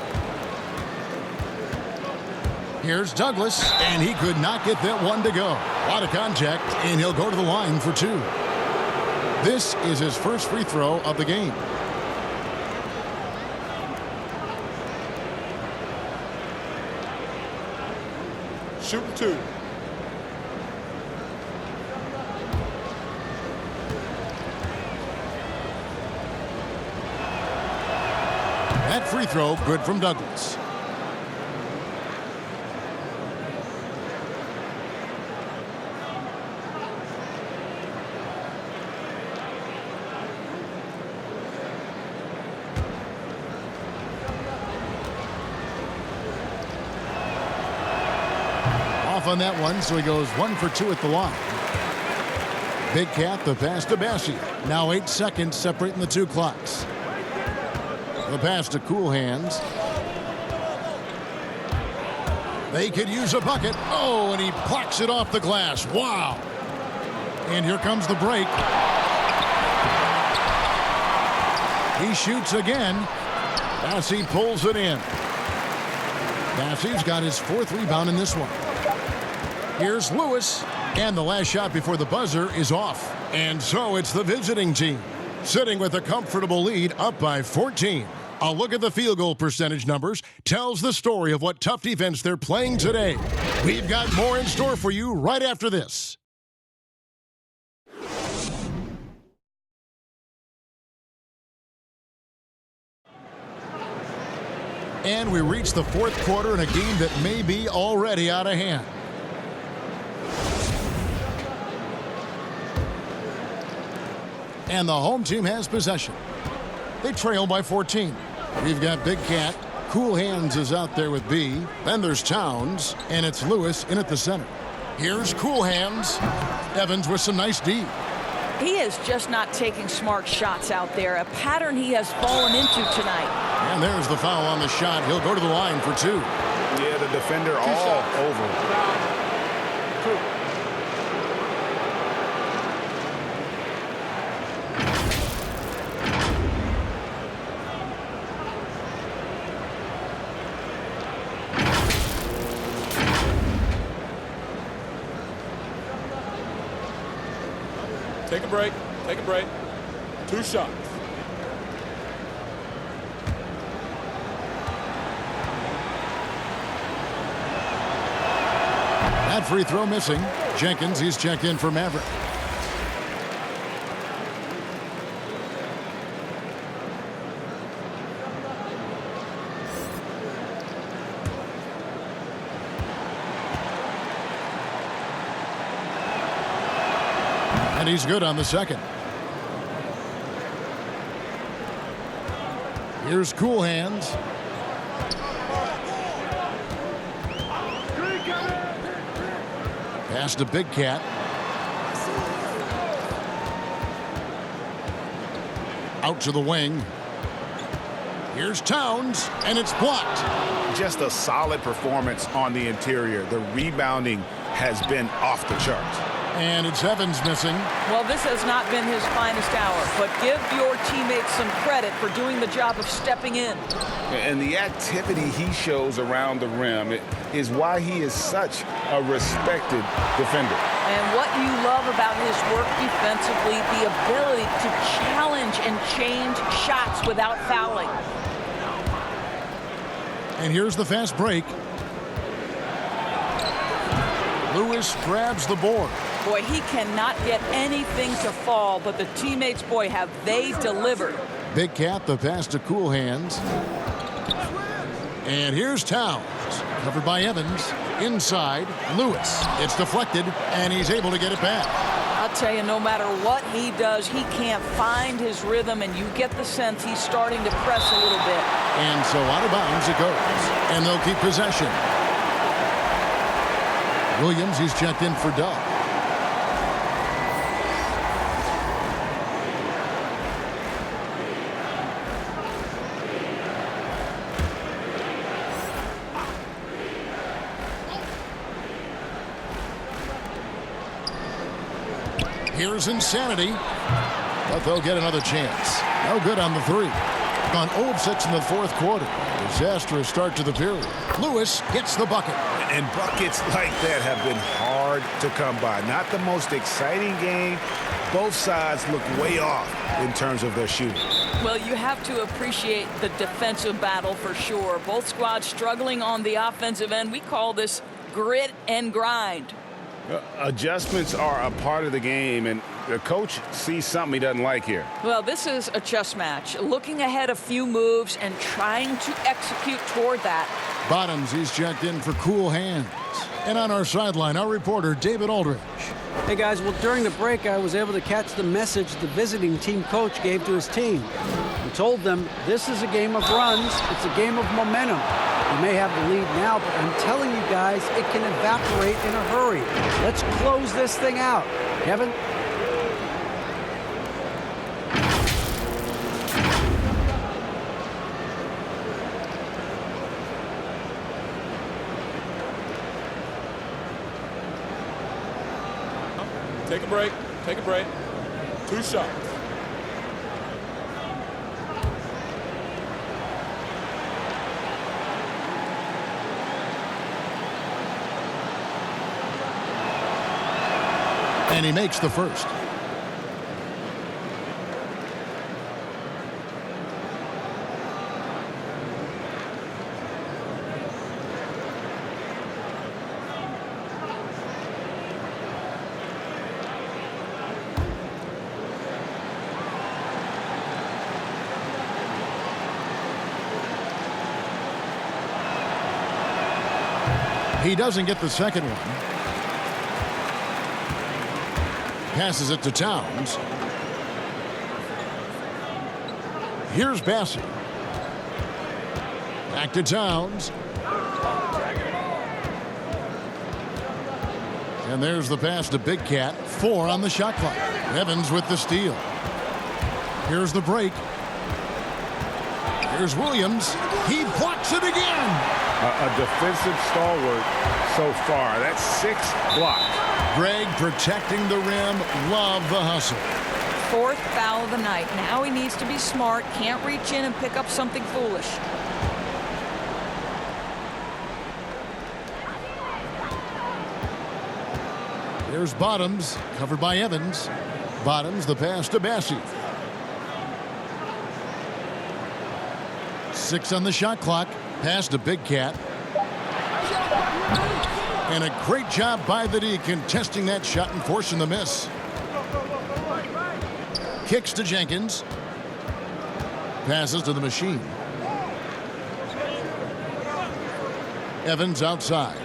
Here's Douglas, and he could not get that one to go. A lot of contact, and he'll go to the line for 2. This is his first free throw of the game. Shooting 2. That free throw good from Douglas. On that one, so he goes 1 for 2 at the line. Big Cat, the pass to Bassi. Now 8 seconds separating the 2 clocks. The pass to Cool Hands. They could use a bucket. Oh, and he plucks it off the glass. Wow. And here comes the break. He shoots again. Bassi pulls it in. Bassi's got his 4th rebound in this one. Here's Lewis, and the last shot before the buzzer is off. And so it's the visiting team, sitting with a comfortable lead up by 14. A look at the field goal percentage numbers tells the story of what tough defense they're playing today. We've got more in store for you right after this. And we reach the 4th quarter in a game that may be already out of hand. And the home team has possession. They trail by 14. We've got Big Cat. Cool Hands is out there with B. Then there's Towns, and it's Lewis in at the center. Here's Cool Hands. Evans with some nice D. He is just not taking smart shots out there, a pattern he has fallen into tonight. And there's the foul on the shot. He'll go to the line for 2. Yeah, the defender all over. Take a break. Take a break. 2 shots. That free throw missing. Jenkins, he's checked in for Maverick. And he's good on the second. Here's Cool Hands. Pass to Big Cat. Out to the wing. Here's Towns, and it's blocked. Just a solid performance on the interior. The rebounding has been off the charts. And it's Evans missing. Well, this has not been his finest hour, but give your teammates some credit for doing the job of stepping in. And the activity he shows around the rim is why he is such a respected defender. And what you love about his work defensively, the ability to challenge and change shots without fouling. And here's the fast break. Lewis grabs the board. Boy, he cannot get anything to fall, but the teammates, boy, have they delivered. Big Cat, the pass to Cool Hands. And here's Towns. Covered by Evans. Inside, Lewis. It's deflected, and he's able to get it back. I'll tell you, no matter what he does, he can't find his rhythm, and you get the sense he's starting to press a little bit. And so out of bounds it goes. And they'll keep possession. Williams, he's checked in for Doug. Here's Insanity, but they'll get another chance. No good on the three. On 0-6 in the fourth quarter. Disastrous start to the period. Lewis gets the bucket. And buckets like that have been hard to come by. Not the most exciting game. Both sides look way off in terms of their shooting. Well, you have to appreciate the defensive battle for sure. Both squads struggling on the offensive end. We call this grit and grind. Adjustments are a part of the game, and the coach sees something he doesn't like here. Well, this is a chess match. Looking ahead a few moves and trying to execute toward that. Bottoms, he's checked in for Cool Hands. And on our sideline, our reporter, David Aldridge. Hey, guys, well, during the break, I was able to catch the message the visiting team coach gave to his team. He told them, this is a game of runs. It's a game of momentum. You may have the lead now, but I'm telling you guys, it can evaporate in a hurry. Let's close this thing out. Kevin? Take a break. Take a break. 2 shots. And he makes the first. He doesn't get the second one. Passes it to Towns. Here's Bassey. Back to Towns. And there's the pass to Big Cat. 4 on the shot clock. Evans with the steal. Here's the break. Here's Williams. He blocks it again. A defensive stalwart so far. That's 6 blocks. Greg protecting the rim. Love the hustle. 4th foul of the night. Now he needs to be smart. Can't reach in and pick up something foolish. Here's Bottoms, covered by Evans. Bottoms, the pass to Bassey. 6 on the shot clock. Pass to Big Cat. And a great job by the D contesting that shot and forcing the miss. Kicks to Jenkins. Passes to the machine. Evans outside.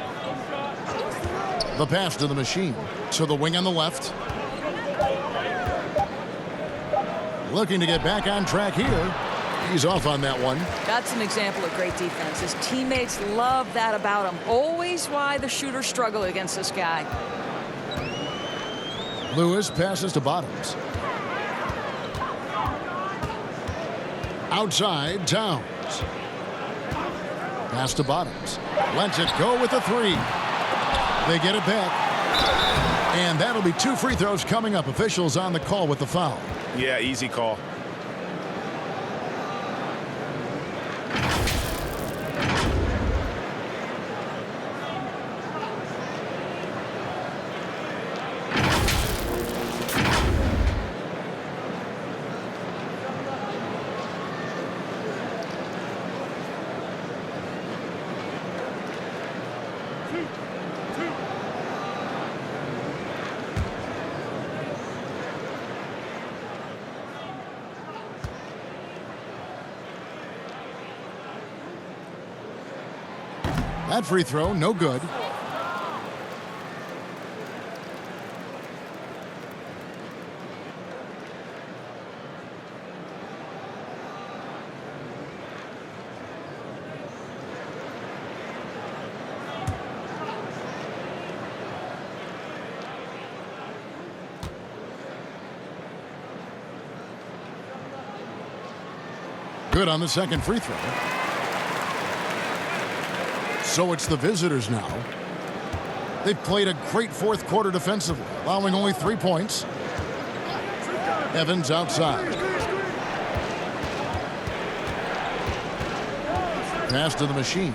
The pass to the machine. To the wing on the left. Looking to get back on track here. He's off on that one. That's an example of great defense. His teammates love that about him. Always why the shooters struggle against this guy. Lewis passes to Bottoms. Outside, Towns. Pass to Bottoms. Lets it go with a 3. They get it back. And that'll be 2 free throws coming up. Officials on the call with the foul. Yeah, easy call. That free throw, no good. Good on the second free throw. So it's the visitors now. They've played a great fourth quarter defensively, allowing only 3 points. Evans outside. Pass to the machine.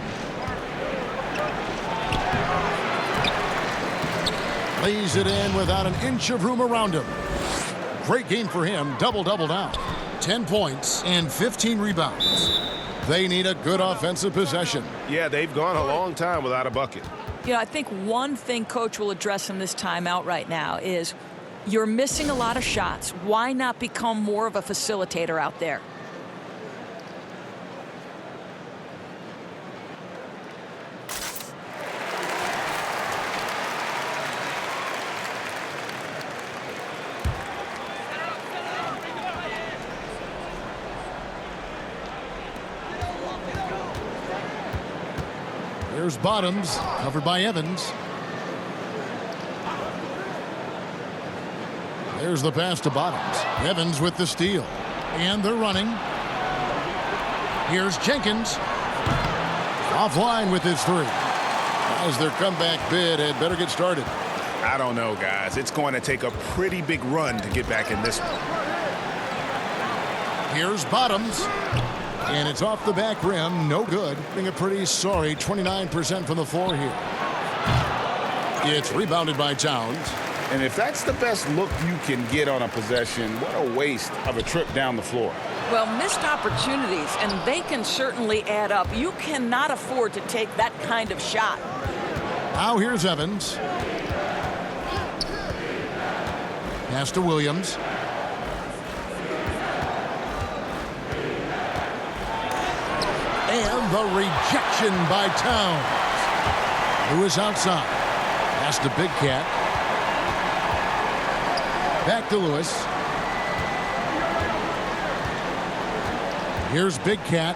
Lays it in without an inch of room around him. Great game for him. Double-double now. 10 points and 15 rebounds. They need a good offensive possession. Yeah, they've gone a long time without a bucket. Yeah, I think one thing Coach will address in this timeout right now is you're missing a lot of shots. Why not become more of a facilitator out there? Here's Bottoms, covered by Evans. There's the pass to Bottoms. Evans with the steal. And they're running. Here's Jenkins. Offline with his three. As their comeback bid had better get started. I don't know, guys. It's going to take a pretty big run to get back in this one. Here's Bottoms. And it's off the back rim, no good. Being a pretty sorry 29% from the floor here. It's rebounded by Towns. And if that's the best look you can get on a possession, what a waste of a trip down the floor. Well, missed opportunities, and they can certainly add up. You cannot afford to take that kind of shot. Now here's Evans. Pass to Williams. And the rejection by Towns. Lewis outside. Pass to Big Cat. Back to Lewis. Here's Big Cat.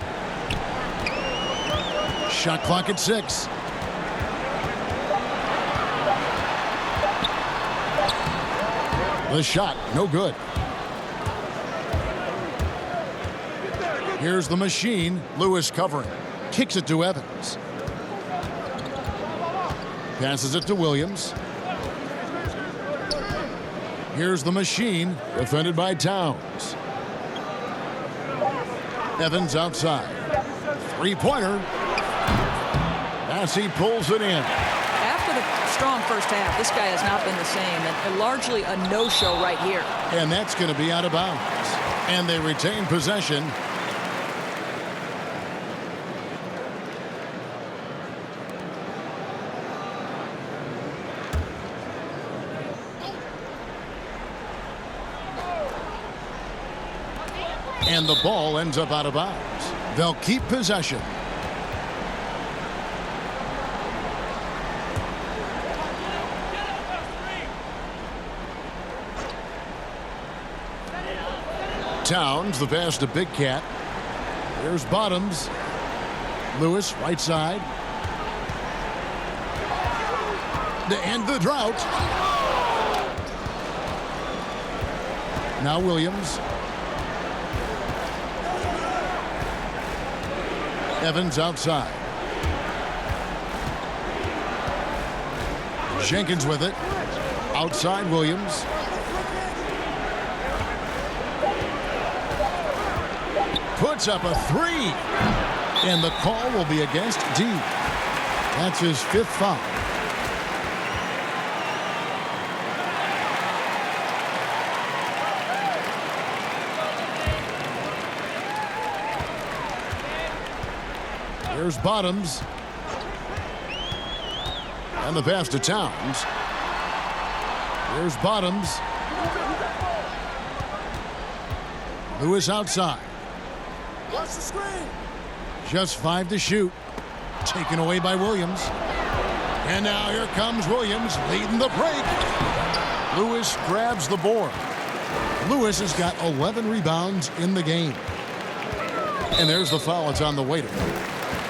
Shot clock at 6. The shot, no good. Here's the machine. Lewis covering. Kicks it to Evans. Passes it to Williams. Here's the machine. Defended by Towns. Evans outside. Three-pointer. As he pulls it in. After the strong first half, this guy has not been the same, and largely a no-show right here. And that's going to be out of bounds. And they retain possession. And the ball ends up out of bounds. They'll keep possession. Towns, the pass to Big Cat. Here's Bottoms. Lewis, right side. To end the drought. Now Williams. Evans outside. Jenkins with it. Outside Williams. Puts up a three. And the call will be against D. That's his 5th foul. Here's Bottoms. And the pass to Towns. Here's Bottoms. Lewis outside. Watch the screen. Just 5 to shoot. taken away by Williams. And now here comes Williams leading the break. Lewis grabs the board. Lewis has got 11 rebounds in the game. And there's the foul. It's on the waiter.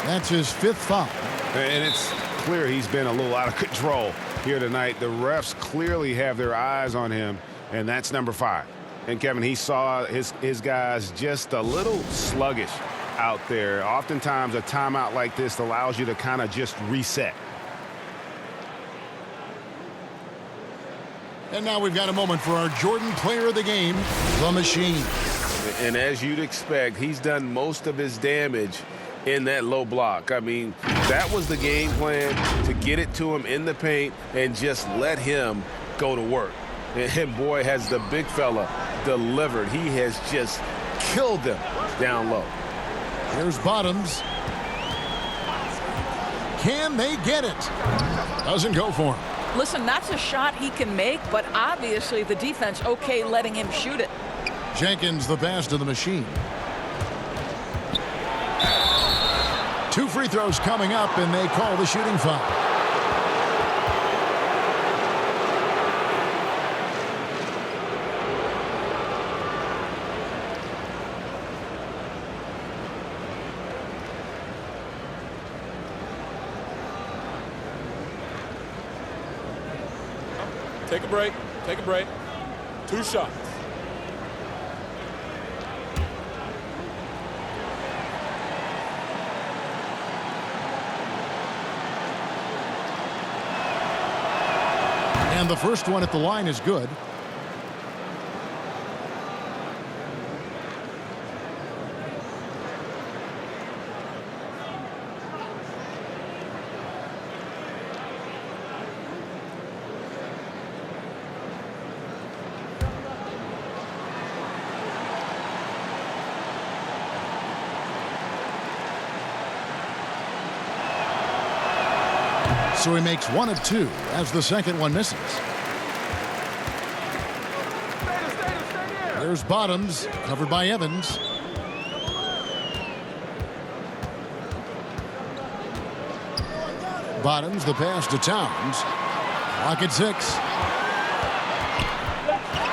That's his 5th foul. And it's clear he's been a little out of control here tonight. The refs clearly have their eyes on him, and that's number 5. And Kevin, he saw his guys just a little sluggish out there. Oftentimes a timeout like this allows you to kind of just reset. And now we've got a moment for our Jordan player of the game, the Machine. And as you'd expect, he's done most of his damage in that low block. I mean, that was the game plan, to get it to him in the paint and just let him go to work. And boy, has the big fella delivered. He has just killed them down low. Here's Bottoms. Can they get it? Doesn't go for him. Listen, that's a shot he can make, but obviously the defense okay letting him shoot it. Jenkins the pass to the Machine. 2 free throws coming up, and they call the shooting foul. Take a break. Take a break. 2 shots. And the first one at the line is good. So he makes 1 of 2 as the second one misses. There's Bottoms, covered by Evans. Bottoms, the pass to Towns. Clock at 6.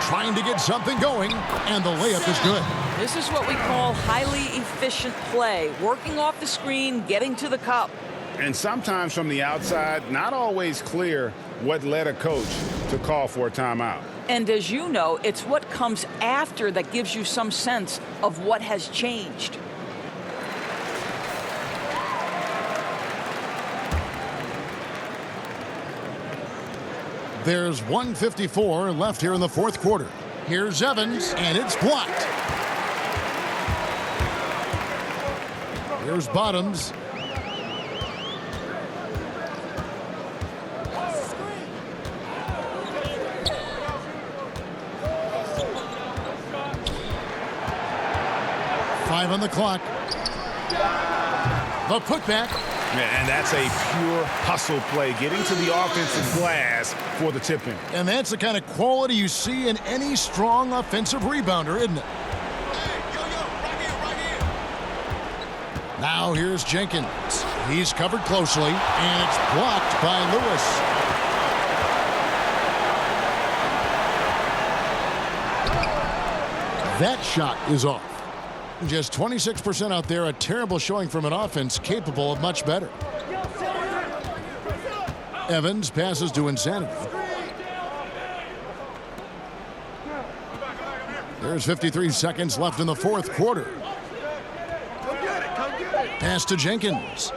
Trying to get something going, and the layup is good. This is what we call highly efficient play. Working off the screen, getting to the cup. And sometimes from the outside, not always clear what led a coach to call for a timeout. And as you know, it's what comes after that gives you some sense of what has changed. There's 1:54 left here in the 4th quarter. Here's Evans, and it's blocked. Here's Bottoms. On the clock. The putback. And that's a pure hustle play, getting to the offensive glass for the tip-in. And that's the kind of quality you see in any strong offensive rebounder, isn't it? Now here's Jenkins. He's covered closely, and it's blocked by Lewis. That shot is off. Just 26% out there, a terrible showing from an offense capable of much better. Evans passes to Insanity. There's 53 seconds left in the 4th quarter. Pass to Jenkins.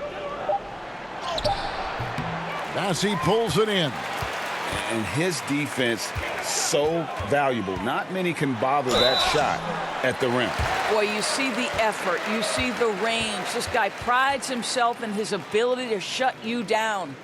Bassey pulls it in. And his defense so valuable. Not many can bother that shot at the rim. Boy, you see the effort. You see the range. This guy prides himself in his ability to shut you down.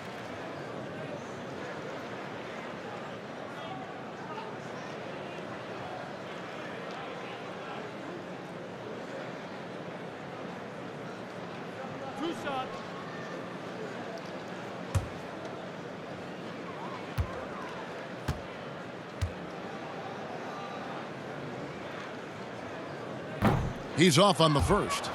He's off on the first.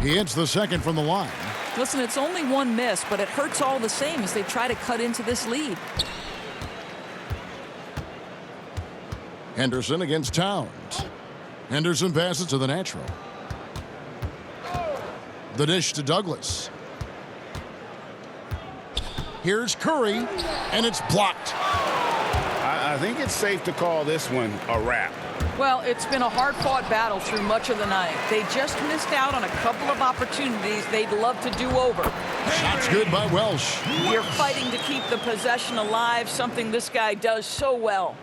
He hits the second from the line. Listen, it's only one miss, but it hurts all the same as they try to cut into this lead. Henderson against Towns. Henderson passes to the natural. The dish to Douglas. Here's Curry, and it's blocked. I think it's safe to call this one a wrap. Well, it's been a hard-fought battle through much of the night. They just missed out on a couple of opportunities they'd love to do over. Shots good by Welsh. You're fighting to keep the possession alive, something this guy does so well.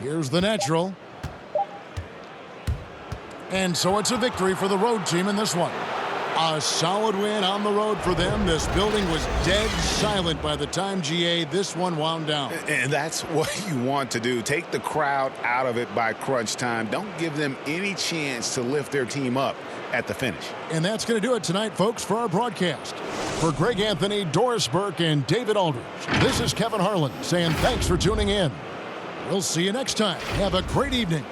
Here's the natural. And so it's a victory for the road team in this one. A solid win on the road for them. This building was dead silent by the time, GA, this one wound down. And that's what you want to do. Take the crowd out of it by crunch time. Don't give them any chance to lift their team up at the finish. And that's going to do it tonight, folks, for our broadcast. For Greg Anthony, Doris Burke, and David Aldridge, this is Kevin Harlan saying thanks for tuning in. We'll see you next time. Have a great evening.